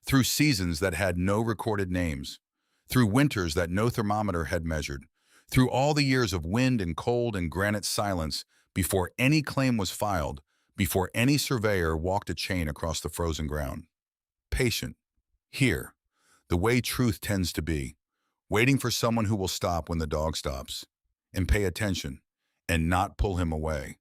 Through seasons that had no recorded names. Through winters that no thermometer had measured. Through all the years of wind and cold and granite silence before any claim was filed, before any surveyor walked a chain across the frozen ground. Patient. Here. The way truth tends to be. Waiting for someone who will stop when the dog stops. And pay attention. And not pull him away.